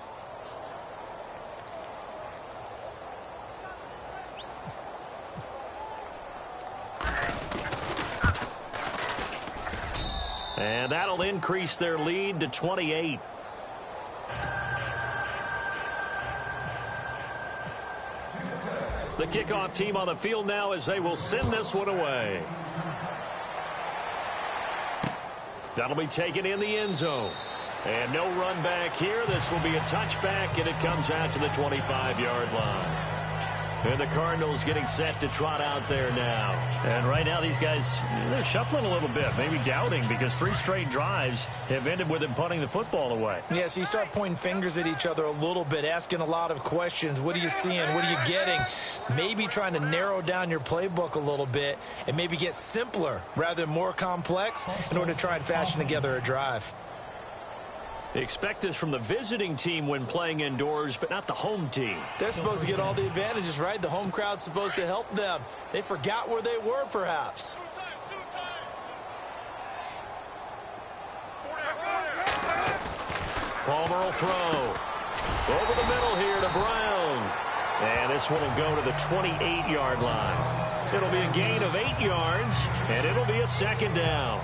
And that'll increase their lead to 28. The kickoff team on the field now as they will send this one away. That'll be taken in the end zone. And no run back here. This will be a touchback, and it comes out to the 25-yard line. And the Cardinals getting set to trot out there now. And right now these guys, they're shuffling a little bit, maybe doubting, because 3 straight drives have ended with them punting the football away.
Yeah, so you start pointing fingers at each other a little bit, asking a lot of questions. What are you seeing? What are you getting? Maybe trying to narrow down your playbook a little bit and maybe get simpler rather than more complex in order to try and fashion together a drive.
Expect this from the visiting team when playing indoors, but not the home team.
They're supposed to get all the advantages, right? The home crowd's supposed to help them. They forgot where they were, perhaps.
Palmer will throw. Over the middle here to Brown. And this one will go to the 28-yard line. It'll be a gain of 8 yards, and it'll be a 2nd down.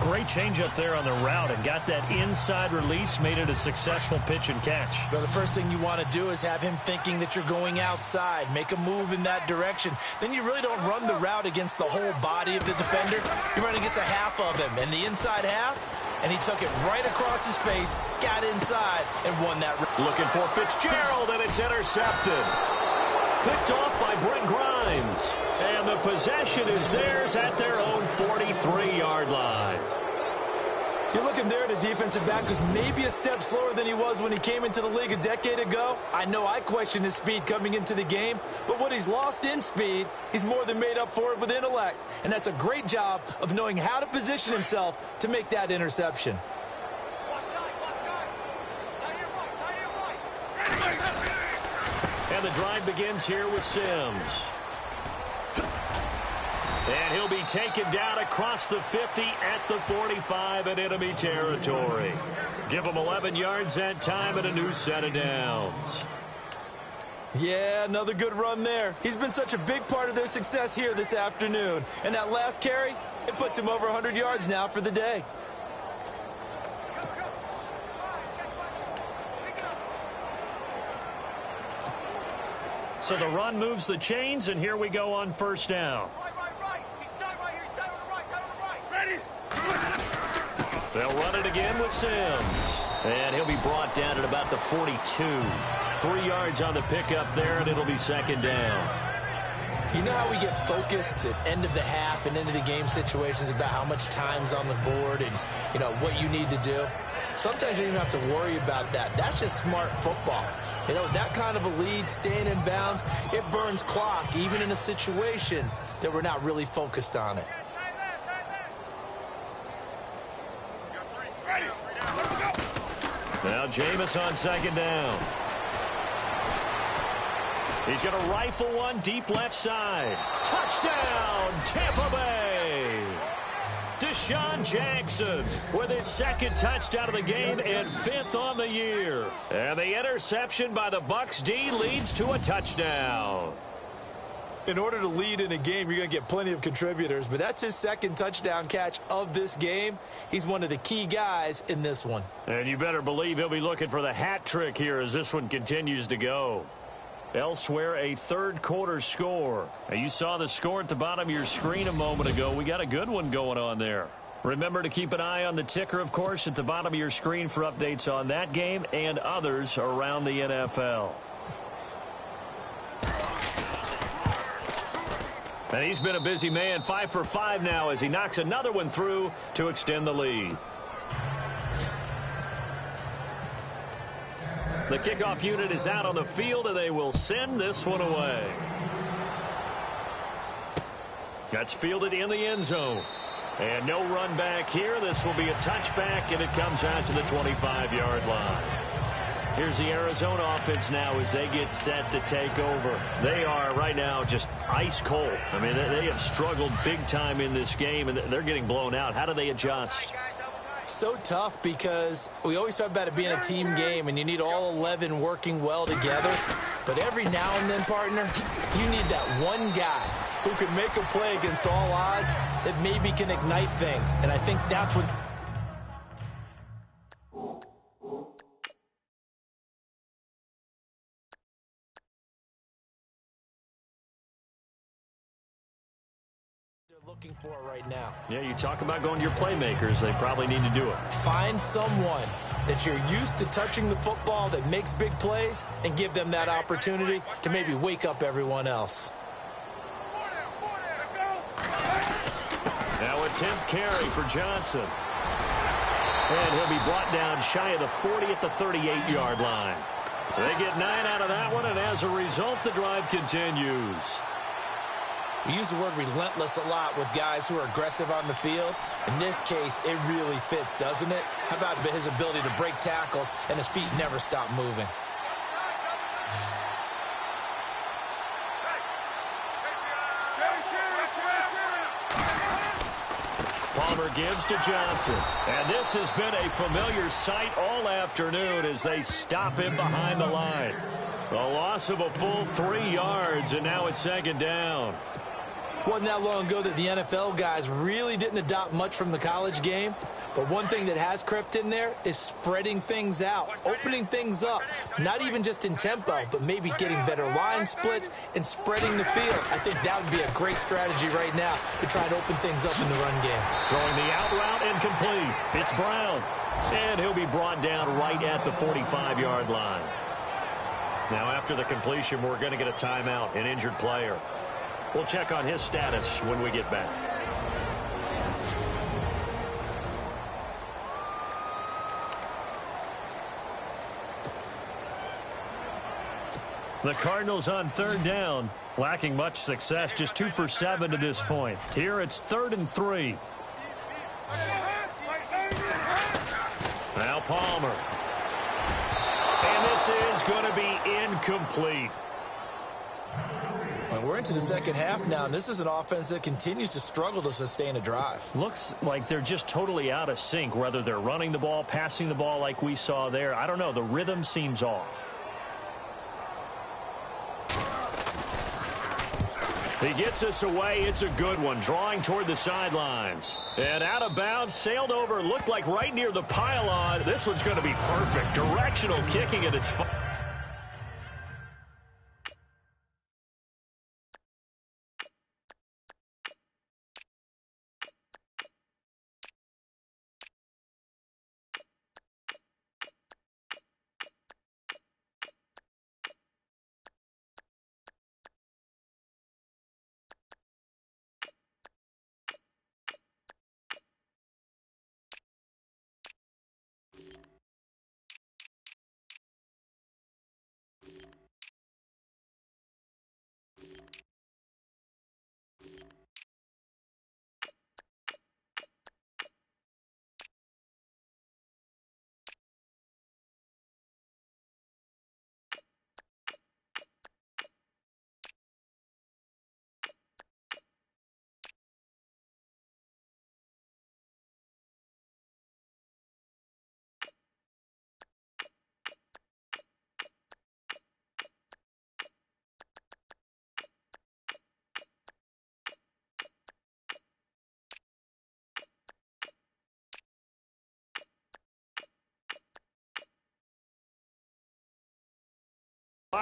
Great change up there on the route and got that inside release, made it a successful pitch and catch.
Well, the first thing you want to do is have him thinking that you're going outside, make a move in that direction. Then you really don't run the route against the whole body of the defender. You run against a half of him, and the inside half, and he took it right across his face, got inside, and won that.
Looking for Fitzgerald, and it's intercepted. Picked off by Brent Grimes. And the possession is theirs at their own 43-yard line.
You're looking there at a defensive back who's maybe a step slower than he was when he came into the league a decade ago. I know I questioned his speed coming into the game, but what he's lost in speed, he's more than made up for it with intellect. And that's a great job of knowing how to position himself to make that interception.
And the drive begins here with Sims. And he'll be taken down across the 50 at the 45 in enemy territory. Give him 11 yards that time and a new set of downs.
Yeah, another good run there. He's been such a big part of their success here this afternoon. And that last carry, it puts him over 100 yards now for the day.
So the run moves the chains, and here we go on first down. They'll run it again with Sims. And he'll be brought down at about the 42. 3 yards on the pickup there, and it'll be 2nd down.
You know how we get focused at end of the half and into the game situations about how much time's on the board and, you know, what you need to do? Sometimes you don't even have to worry about that. That's just smart football. You know, that kind of a lead, staying in bounds, it burns clock, even in a situation that we're not really focused on it.
Now Jameis on second down. He's going to rifle one deep left side. Touchdown, Tampa Bay. Deshaun Jackson with his second touchdown of the game and 5th on the year. And the interception by the Bucs D leads to a touchdown.
In order to lead in a game, you're going to get plenty of contributors, but that's his second touchdown catch of this game. He's one of the key guys in this one.
And you better believe he'll be looking for the hat trick here as this one continues to go. Elsewhere, a third-quarter score. Now, you saw the score at the bottom of your screen a moment ago. We got a good one going on there. Remember to keep an eye on the ticker, of course, at the bottom of your screen for updates on that game and others around the NFL. And he's been a busy man, 5 for 5 now as he knocks another one through to extend the lead. The kickoff unit is out on the field, and they will send this one away. That's fielded in the end zone. And no run back here. This will be a touchback, and it comes out to the 25-yard line. Here's the Arizona offense now as they get set to take over. They are right now just ice cold. I mean, they have struggled big time in this game, and they're getting blown out. How do they adjust?
So tough because we always talk about it being a team game and you need all 11 working well together. But every now and then, partner, you need that one guy who can make a play against all odds that maybe can ignite things. And I think that's what... looking for right now.
Yeah, you talk about going to your playmakers. They probably need to do it.
Find someone that you're used to touching the football that makes big plays and give them that opportunity to maybe wake up everyone else.
Now a 10th carry for Johnson. And he'll be brought down shy of the 40 at the 38-yard line. They get 9 out of that one, and as a result, the drive continues.
We use the word relentless a lot with guys who are aggressive on the field. In this case, it really fits, doesn't it? How about his ability to break tackles and his feet never stop moving?
Palmer gives to Johnson. And this has been a familiar sight all afternoon as they stop him behind the line. A loss of a full 3 yards, and now it's second down.
Wasn't that long ago that the NFL guys really didn't adopt much from the college game. But one thing that has crept in there is spreading things out, opening things up, not even just in tempo, but maybe getting better line splits and spreading the field. I think that would be a great strategy right now to try and open things up in the run game.
Throwing the out route incomplete. It's Brown. And he'll be brought down right at the 45-yard line. Now, after the completion, we're going to get a timeout, an injured player. We'll check on his status when we get back. The Cardinals on third down, lacking much success, just 2 for 7 to this point. Here it's 3rd and 3. Now Palmer. And this is going to be incomplete.
Well, we're into the second half now, and this is an offense that continues to struggle to sustain a drive.
Looks like they're just totally out of sync, whether they're running the ball, passing the ball like we saw there. I don't know. The rhythm seems off. He gets us away. It's a good one, drawing toward the sidelines. And out of bounds, sailed over, looked like right near the pylon. This one's going to be perfect. Directional kicking at its...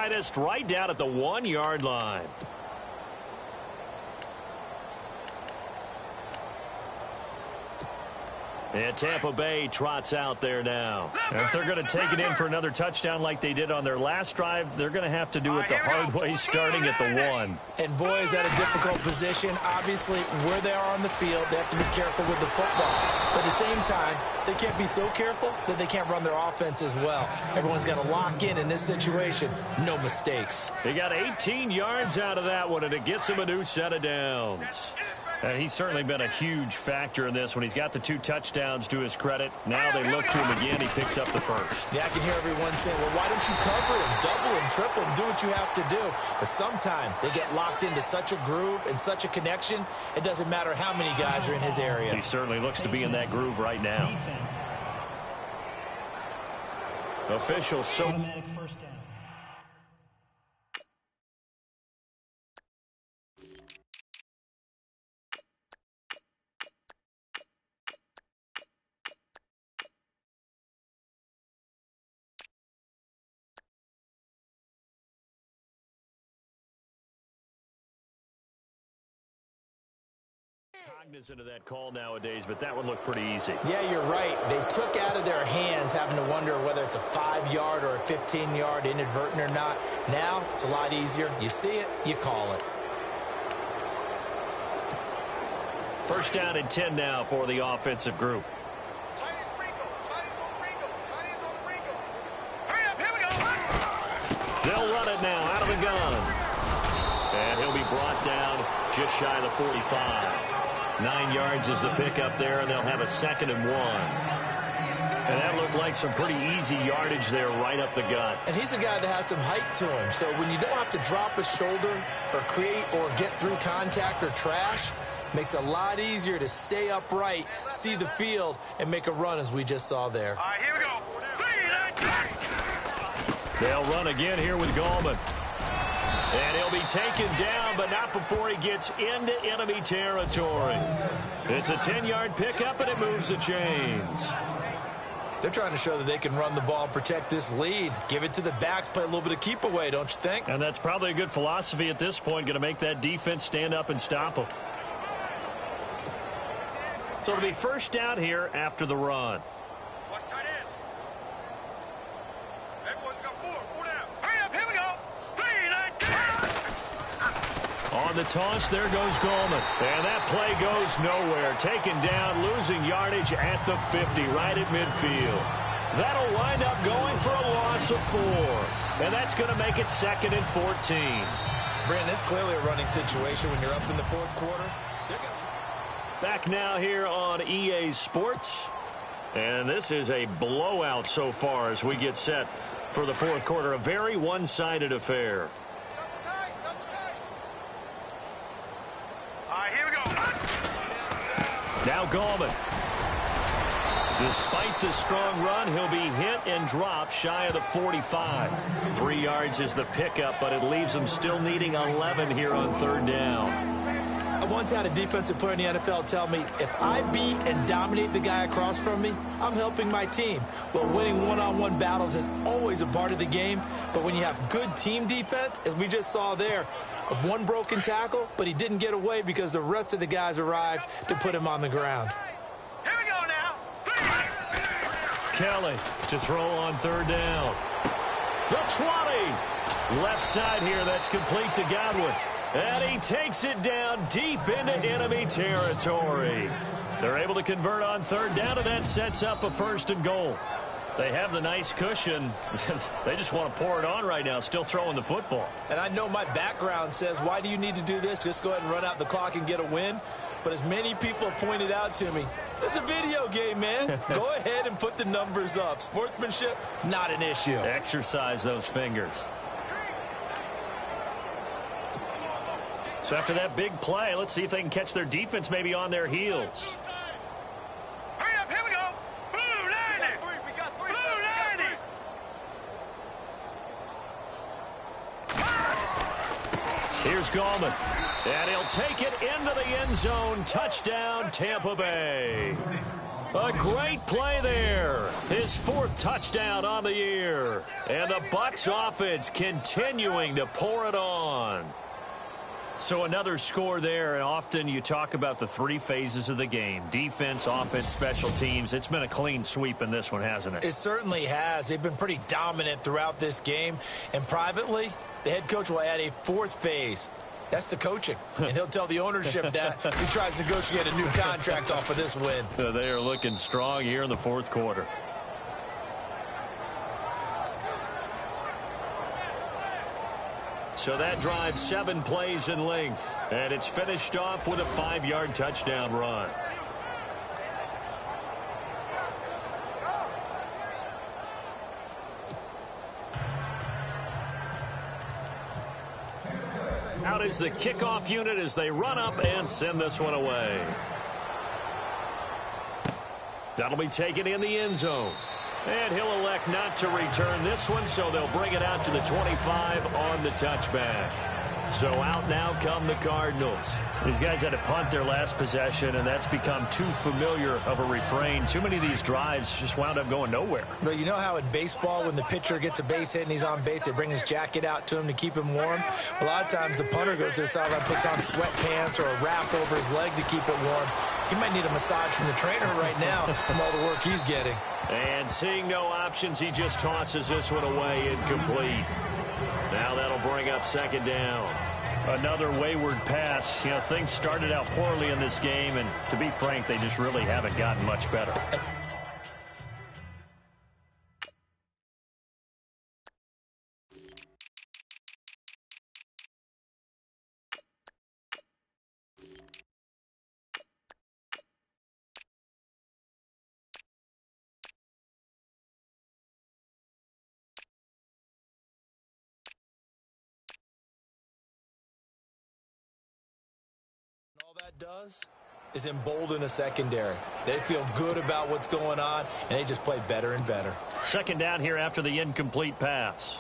slightest, right down at the 1-yard line. And Tampa Bay trots out there now. And if they're going to take it in for another touchdown like they did on their last drive, they're going to have to do it the hard way, starting at the 1.
And boy, is that a difficult position. Obviously, where they are on the field, they have to be careful with the football. But at the same time, they can't be so careful that they can't run their offense as well. Everyone's got to lock in this situation. No mistakes.
They got 18 yards out of that one, and it gets him a new set of downs. And he's certainly been a huge factor in this when he's got the 2 touchdowns to his credit. Now they look to him again. He picks up the first.
Yeah, I can hear everyone saying, well, why don't you cover him, double him, triple him, do what you have to do. But sometimes they get locked into such a groove and such a connection, it doesn't matter how many guys are in his area.
He certainly looks to be in that groove right now. Officials so...
Automatic first down.
Cognizant of that call nowadays, but that one looked pretty easy.
Yeah, you're right. They took out of their hands having to wonder whether it's a 5-yard or a 15-yard inadvertent or not. Now, it's a lot easier. You see it, you call it.
First down and 10 now for the offensive group. They'll run it now out of the gun. And he'll be brought down just shy of the 45. 9 yards is the pickup there, and they'll have a 2nd and 1. And that looked like some pretty easy yardage there right up the gut.
And he's a guy that has some height to him. So when you don't have to drop a shoulder or create or get through contact or trash, makes it a lot easier to stay upright, see the field, and make a run as we just saw there.
All right, here we go.
They'll run again here with Gallman. And he'll be taken down, but not before he gets into enemy territory. It's a 10-yard pickup, and it moves the chains.
They're trying to show that they can run the ball and protect this lead. Give it to the backs, play a little bit of keep away, don't you think?
And that's probably a good philosophy at this point, going to make that defense stand up and stop them. So it'll be first down here after the run. On the toss, there goes Gallman. And that play goes nowhere. Taken down, losing yardage at the 50, right at midfield. That'll wind up going for a loss of 4. And that's going to make it 2nd and 14.
Brandon, it's clearly a running situation when you're up in the 4th quarter.
Back now here on EA Sports. And this is a blowout so far as we get set for the 4th quarter. A very one-sided affair. Now Gallman. Despite the strong run, he'll be hit and dropped shy of the 45. 3 yards is the pickup, but it leaves him still needing 11 here on 3rd down.
I once had a defensive player in the NFL tell me, if I beat and dominate the guy across from me, I'm helping my team. Well, winning one-on-one battles is always a part of the game, but when you have good team defense, as we just saw there, one broken tackle, but he didn't get away because the rest of the guys arrived to put him on the ground.
Here we go now.
Kelly to throw on 3rd down. The 20. Left side here, that's complete to Godwin. And he takes it down deep into enemy territory. They're able to convert on 3rd down, and that sets up a 1st and goal. They have the nice cushion. They just want to pour it on right now, still throwing the football.
And I know my background says, why do you need to do this? Just go ahead and run out the clock and get a win. But as many people have pointed out to me, this is a video game, man. Go ahead and put the numbers up. Sportsmanship, not an issue.
Exercise those fingers. So after that big play, let's see if they can catch their defense maybe on their heels. Here's Gallman. And he'll take it into the end zone. Touchdown, Tampa Bay. A great play there. His 4th touchdown on the year. And the Bucs offense continuing to pour it on. So another score there, and often you talk about the 3 phases of the game. Defense, offense, special teams. It's been a clean sweep in this one, hasn't it?
It certainly has. They've been pretty dominant throughout this game. And privately, the head coach will add a 4th phase. That's the coaching. And he'll tell the ownership that as he tries to negotiate a new contract off of this win.
They are looking strong here in the 4th quarter. So that drives 7 plays in length. And it's finished off with a 5-yard touchdown run. Out is the kickoff unit as they run up and send this one away. That'll be taken in the end zone. And he'll elect not to return this one, so they'll bring it out to the 25 on the touchback. So out now come the Cardinals. These guys had to punt their last possession, and that's become too familiar of a refrain. Too many of these drives just wound up going nowhere.
But you know how in baseball, when the pitcher gets a base hit and he's on base, they bring his jacket out to him to keep him warm? A lot of times the punter goes to the sideline, puts on sweatpants or a wrap over his leg to keep it warm. He might need a massage from the trainer right now from all the work he's getting.
And seeing no options, he just tosses this one away incomplete. Now that'll bring up 2nd down. Another wayward pass. You know, things started out poorly in this game, and to be frank, they just really haven't gotten much better.
All that does is embolden a secondary. They feel good about what's going on, and they just play better and better.
2nd down here after the incomplete pass.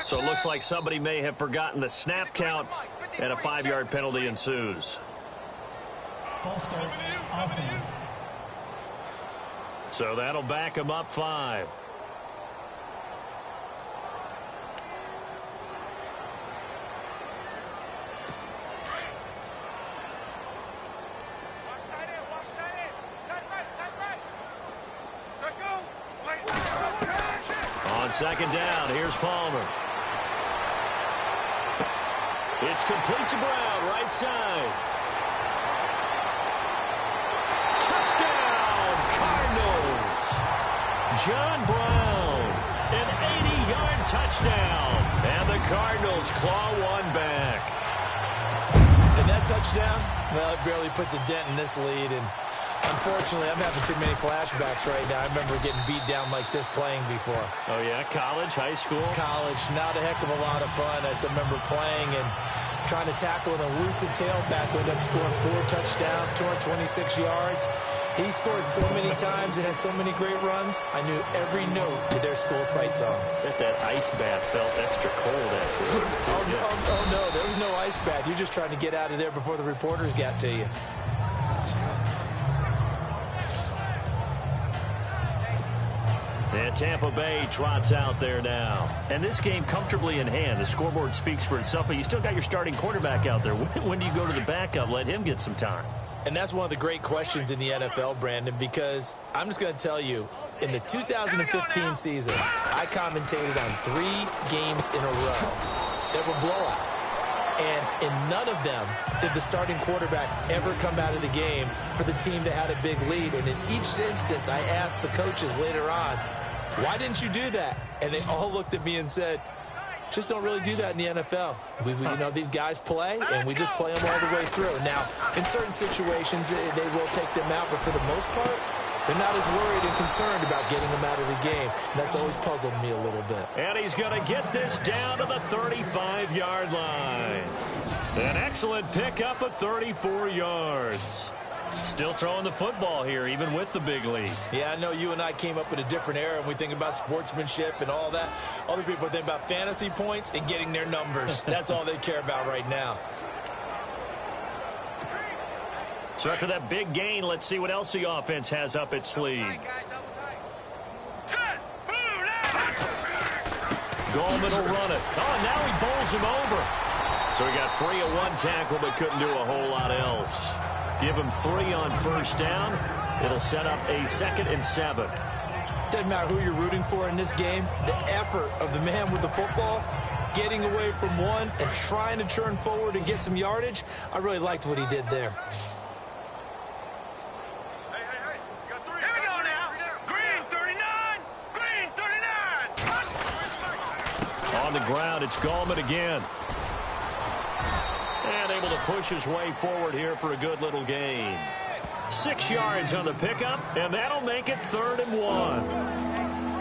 So it looks like somebody may have forgotten the snap count, and a 5-yard penalty ensues.
False start, offense.
So that'll back them up 5. On 2nd down, here's Palmer. It's complete to Brown, right side. Touchdown, Cardinals. John Brown, an 80-yard touchdown. And the Cardinals claw one back.
And that touchdown, well, it barely puts a dent in this lead. And unfortunately, I'm having too many flashbacks right now. I remember getting beat down like this playing before.
Oh, yeah? College, high school?
College. Not a heck of a lot of fun. I still remember playing and trying to tackle an elusive tailback who ended up scoring 4 touchdowns, 226 yards. He scored so many times and had so many great runs, I knew every note to their school's fight song.
That ice bath felt extra cold afterwards.
Oh, no, there was no ice bath. You're just trying to get out of there before the reporters got to you.
And Tampa Bay trots out there now. And this game comfortably in hand. The scoreboard speaks for itself, but you still got your starting quarterback out there. When do you go to the backup? Let him get some time.
And that's one of the great questions in the NFL, Brandon, because I'm just going to tell you, in the 2015 season, I commentated on 3 games in a row that were blowouts. And in none of them did the starting quarterback ever come out of the game for the team that had a big lead. And in each instance, I asked the coaches later on, why didn't you do that? And they all looked at me and said, just don't really do that in the NFL. We you know, these guys play, and we just play them all the way through. Now, in certain situations, they will take them out, but for the most part, they're not as worried and concerned about getting them out of the game. And that's always puzzled me a little bit.
And he's going to get this down to the 35-yard line. An excellent pickup of 34 yards. Still throwing the football here, even with the big lead.
Yeah, I know you and I came up in a different era, and we think about sportsmanship and all that. Other people think about fantasy points and getting their numbers. That's all they care about right now.
So after that big gain, let's see what else the offense has up its sleeve. Gallman will run it. Oh, now he bowls him over. So he got free at one tackle, but couldn't do a whole lot else. Give him 3 on first down. It'll set up a 2nd and 7.
Doesn't matter who you're rooting for in this game. The effort of the man with the football, getting away from one and trying to turn forward and get some yardage, I really liked what he did there.
Here we go now. Green 39. Green 39.
On the ground, it's Gallman again. And able to push his way forward here for a good little gain. 6 yards on the pickup, and that'll make it 3rd and 1.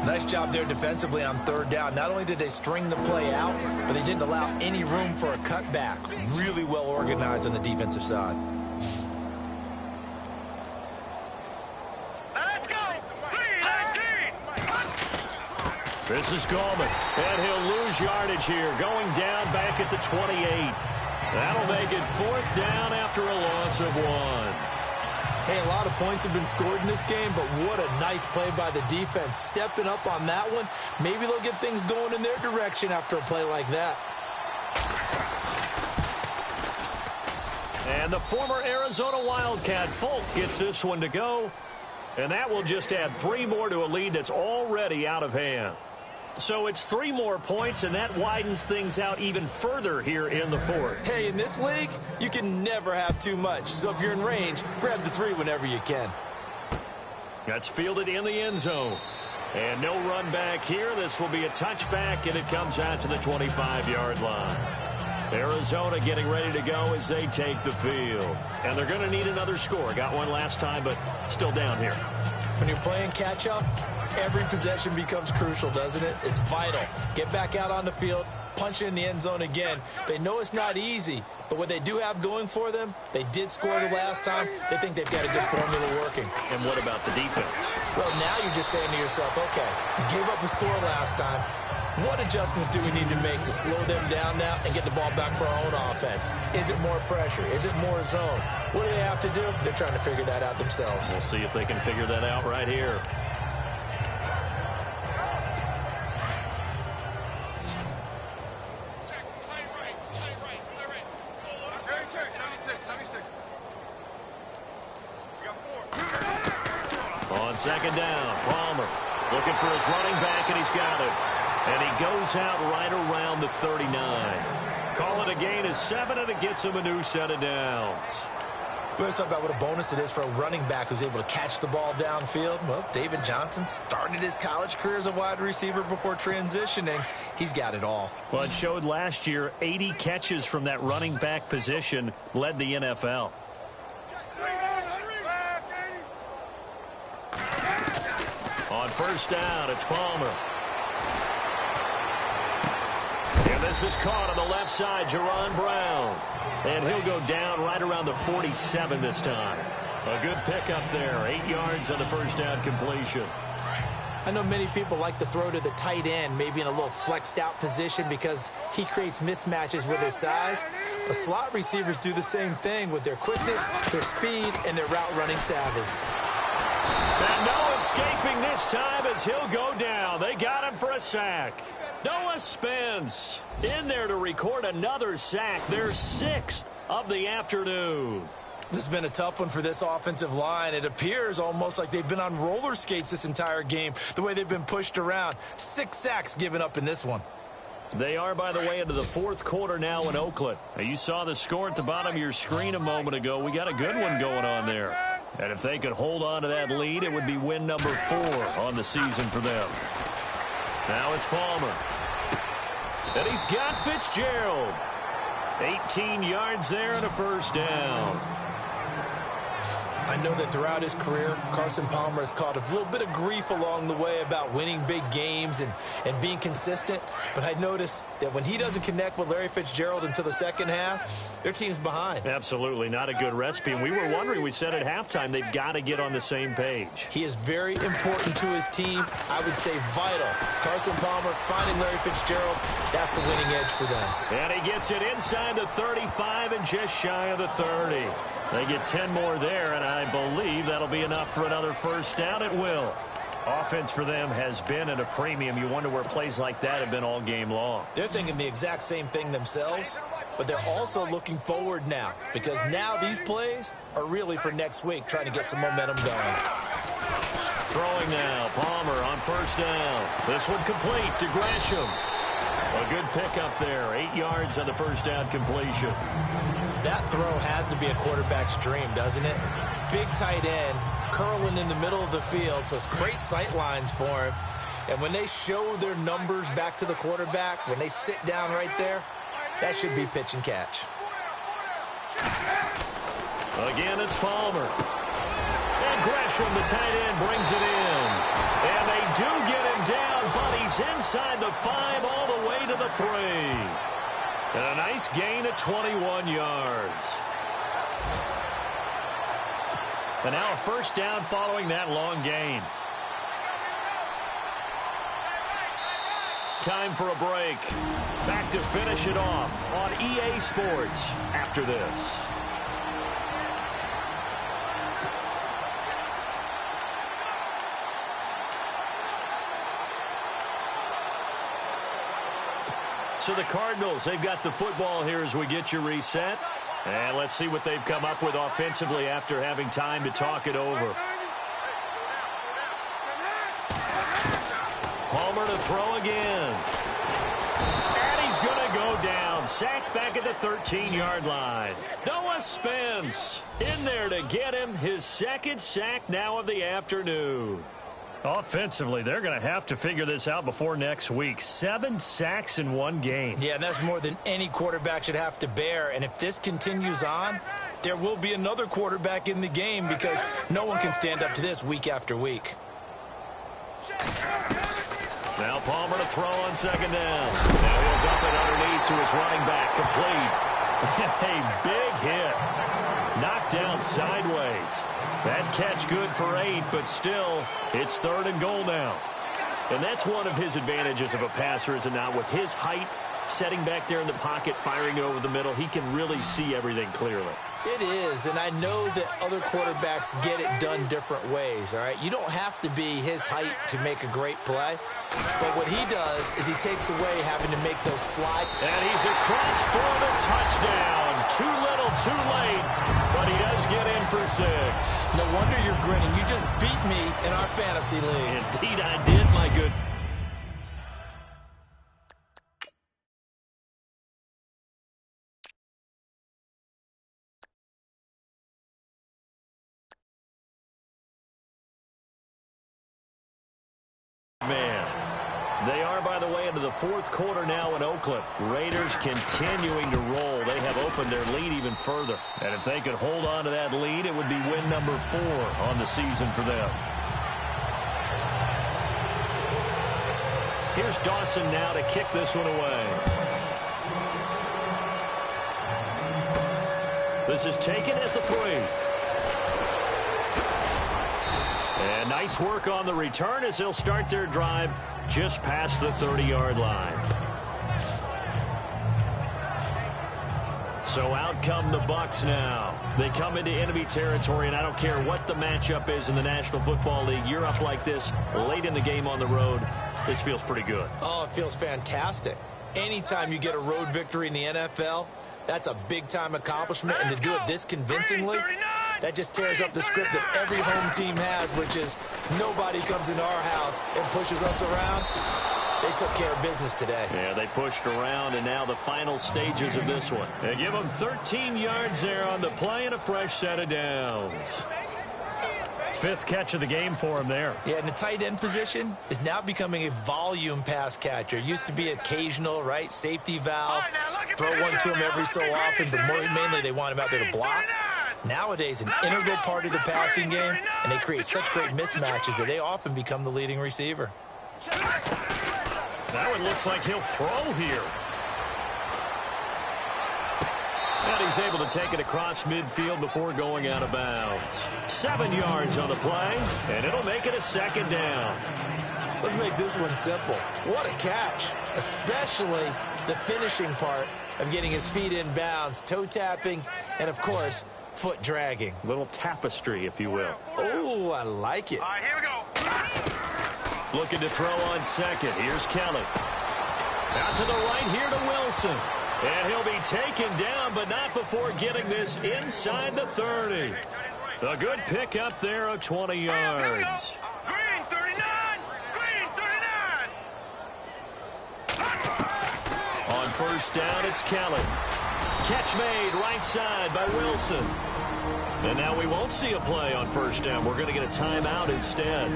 Nice job there defensively on 3rd down. Not only did they string the play out, but they didn't allow any room for a cutback. Really well organized on the defensive side.
Let's go. 3-19.
This is Gallman, and he'll lose yardage here, going down back at the 28. That'll make it 4th down after a loss of 1.
Hey, a lot of points have been scored in this game, but what a nice play by the defense. Stepping up on that one, maybe they'll get things going in their direction after a play like that.
And the former Arizona Wildcat Folk gets this one to go, and that will just add 3 more to a lead that's already out of hand. So it's 3 more points, and that widens things out even further here in the 4th.
Hey, in this league, you can never have too much. So if you're in range, grab the 3 whenever you can.
That's fielded in the end zone. And no run back here. This will be a touchback, and it comes out to the 25-yard line. Arizona getting ready to go as they take the field. And they're going to need another score. Got one last time, but still down here.
When you're playing catch-up, every possession becomes crucial, doesn't it? It's vital. Get back out on the field, punch in the end zone again. They know it's not easy, but what they do have going for them, they did score the last time. They think they've got a good formula working.
And what about the defense?
Well, now you're just saying to yourself, okay, gave up a score last time. What adjustments do we need to make to slow them down now and get the ball back for our own offense? Is it more pressure? Is it more zone? What do they have to do? They're trying to figure that out themselves.
We'll see if they can figure that out right here. On 2nd down, Palmer looking for his running back, and he's got it. And he goes out right around the 39. Call it a gain of 7, and it gets him a new set of downs.
Let's talk about what a bonus it is for a running back who's able to catch the ball downfield. Well, David Johnson started his college career as a wide receiver before transitioning. He's got it all.
Well, it showed last year 80 catches from that running back position led the NFL. On 1st down, it's Palmer. And this is caught on the left side, Jerron Brown. And he'll go down right around the 47 this time. A good pickup there, 8 yards on the 1st down completion.
I know many people like to throw to the tight end, maybe in a little flexed out position because he creates mismatches with his size. But slot receivers do the same thing with their quickness, their speed, and their route running savvy.
And no escaping this time as he'll go down. They got him for a sack. Noah Spence in there to record another sack, their 6th of the afternoon.
This has been a tough one for this offensive line. It appears almost like they've been on roller skates this entire game, the way they've been pushed around. 6 sacks given up in this one.
They are, by the way, into the 4th quarter now in Oakland. Now, you saw the score at the bottom of your screen a moment ago. We got a good one going on there. And if they could hold on to that lead, it would be win number 4 on the season for them. Now it's Palmer. And he's got Fitzgerald. 18 yards there and a 1st down.
I know that throughout his career, Carson Palmer has caught a little bit of grief along the way about winning big games and being consistent. But I noticed that when he doesn't connect with Larry Fitzgerald until the second half, their team's behind.
Absolutely not a good recipe. And we were wondering, we said at halftime, they've got to get on the same page.
He is very important to his team. I would say vital. Carson Palmer finding Larry Fitzgerald, that's the winning edge for them.
And he gets it inside the 35 and just shy of the 30. They get 10 more there, and I believe that'll be enough for another first down. It will. Offense for them has been at a premium. You wonder where plays like that have been all game long.
They're thinking the exact same thing themselves, but they're also looking forward now because now these plays are really for next week, trying to get some momentum going.
Throwing now, Palmer on first down. This one complete to Gresham. A good pickup there, 8 yards on the first down completion.
That throw has to be a quarterback's dream, doesn't it? Big tight end, curling in the middle of the field, so it's great sight lines for him. And when they show their numbers back to the quarterback, when they sit down right there, that should be pitch and catch.
Again, it's Palmer. And Gresham, the tight end, brings it in. And they do get him down, but he's inside the 5 all the way to the 3. And a nice gain of 21 yards. And now a first down following that long gain. Time for a break. Back to finish it off on EA Sports after this. So the Cardinals, they've got the football here as we get you reset. And let's see what they've come up with offensively after having time to talk it over. Palmer to throw again. And he's going to go down. Sacked back at the 13-yard line. Noah Spence in there to get him his second sack now of the afternoon. Offensively, they're going to have to figure this out before next week. 7 sacks in one game.
Yeah, and that's more than any quarterback should have to bear. And if this continues on, there will be another quarterback in the game because no one can stand up to this week after week.
Now Palmer to throw on second down. Now he'll dump it underneath to his running back. Complete. A big hit. Knocked down sideways. That catch good for 8, but still, it's 3rd and goal now. And that's one of his advantages of a passer, is it not? With his height, setting back there in the pocket, firing over the middle, he can really see everything clearly.
It is, and I know that other quarterbacks get it done different ways, all right? You don't have to be his height to make a great play, but what he does is he takes away having to make those slide.
And he's across for the touchdown. Too little, too late, but he does get in for 6.
No wonder you're grinning. You just beat me in our fantasy league.
Indeed I did, my good. Man, they are, by the way, into the 4th quarter now in Oakland. Raiders continuing to roll. They have opened their lead even further. And if they could hold on to that lead, it would be win number 4 on the season for them. Here's Dawson now to kick this one away. This is taken at the 3. And nice work on the return as they'll start their drive just past the 30-yard line. So out come the Bucs now. They come into enemy territory, and I don't care what the matchup is in the National Football League. You're up like this late in the game on the road. This feels pretty good.
Oh, it feels fantastic. Anytime you get a road victory in the NFL, that's a big-time accomplishment, and to do it this convincingly, that just tears up the script that every home team has, which is nobody comes into our house and pushes us around. They took care of business today.
Yeah, they pushed around, and now the final stages of this one. They give them 13 yards there on the play and a fresh set of downs. 5th catch of the game for him there.
Yeah, and the tight end position is now becoming a volume pass catcher. Used to be occasional, right? Safety valve. Throw one to him every so often, but mainly they want him out there to block. Nowadays, an integral part of the passing game, and they create such great mismatches that they often become the leading receiver.
Now it looks like he'll throw here. And he's able to take it across midfield before going out of bounds. 7 yards on the play, and it'll make it a 2nd down.
Let's make this one simple. What a catch, especially the finishing part of getting his feet in bounds, toe tapping, and of course, foot dragging.
Little tapestry, if you will.
Oh, I like it.
All right, here we go.
Looking to throw on second. Here's Kelly. Out to the right here to Wilson. And he'll be taken down, but not before getting this inside the 30. A good pickup there of 20 yards.
Green 39. Green 39.
On first down, it's Kelly. Catch made right side by Wilson. And now we won't see a play on first down. We're going to get a timeout instead.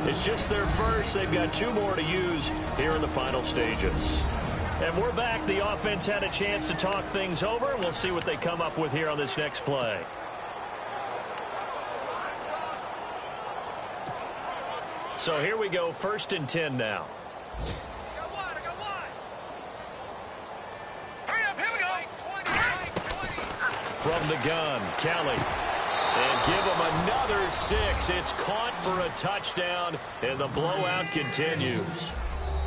It's just their first. They've got 2 more to use here in the final stages. And we're back. The offense had a chance to talk things over. We'll see what they come up with here on this next play. So here we go, 1st and 10 now.
I got one. Hurry up, here we go.
From the gun, Kelly. And give him another 6. It's caught for a touchdown, and the blowout continues.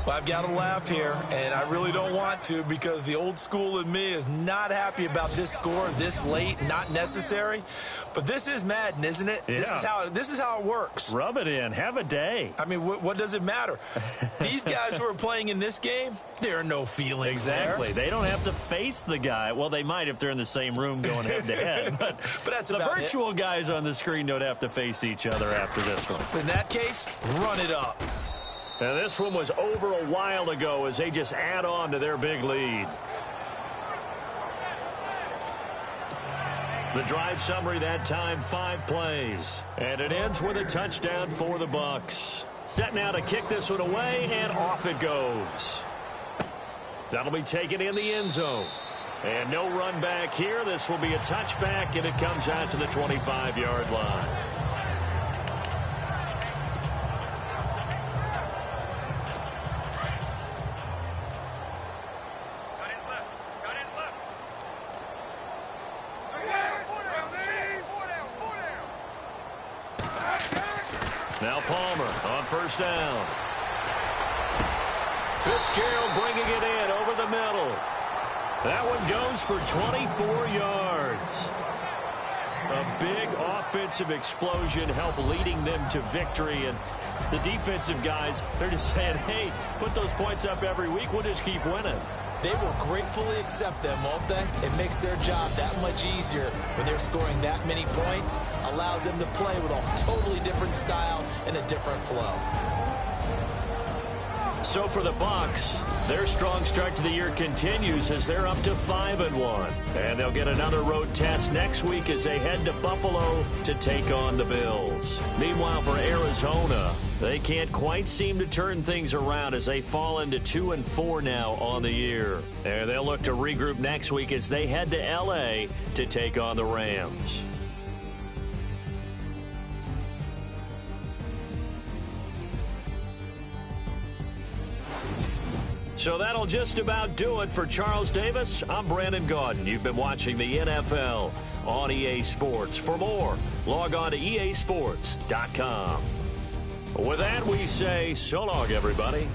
Well, I've got to laugh here, and I really don't want to because the old school in me is not happy about this score this late, not necessary. But this is Madden, isn't it?
Yeah.
This is how it works.
Rub it in. Have a day.
I mean, what does it matter? These guys who are playing in this game, there are no feelings
Exactly.
there.
They don't have to face the guy. Well, they might if they're in the same room going head-to-head. But
that's
the
about
virtual
it.
guys on the screen don't have to face each other after this one.
In that case, run it up.
And this one was over a while ago as they just add on to their big lead. The drive summary that time, 5 plays. And it ends with a touchdown for the Bucs. Set now to kick this one away, and off it goes. That'll be taken in the end zone. And no run back here. This will be a touchback, and it comes out to the 25-yard line. Now Palmer on first down. Fitzgerald bringing it in over the middle. That one goes for 24 yards. A big offensive explosion helped leading them to victory. And the defensive guys, they're just saying, hey, put those points up every week. We'll just keep winning.
They will gratefully accept them, won't they? It makes their job that much easier when they're scoring that many points. Allows them to play with a totally different style and a different flow.
So for the Bucs, their strong start to the year continues as they're up to 5-1. And they'll get another road test next week as they head to Buffalo to take on the Bills. Meanwhile, for Arizona, they can't quite seem to turn things around as they fall into 2-4 now on the year. And they'll look to regroup next week as they head to L.A. to take on the Rams. So that'll just about do it for Charles Davis. I'm Brandon Gaudin. You've been watching the NFL on EA Sports. For more, log on to easports.com. With that, we say so long, everybody.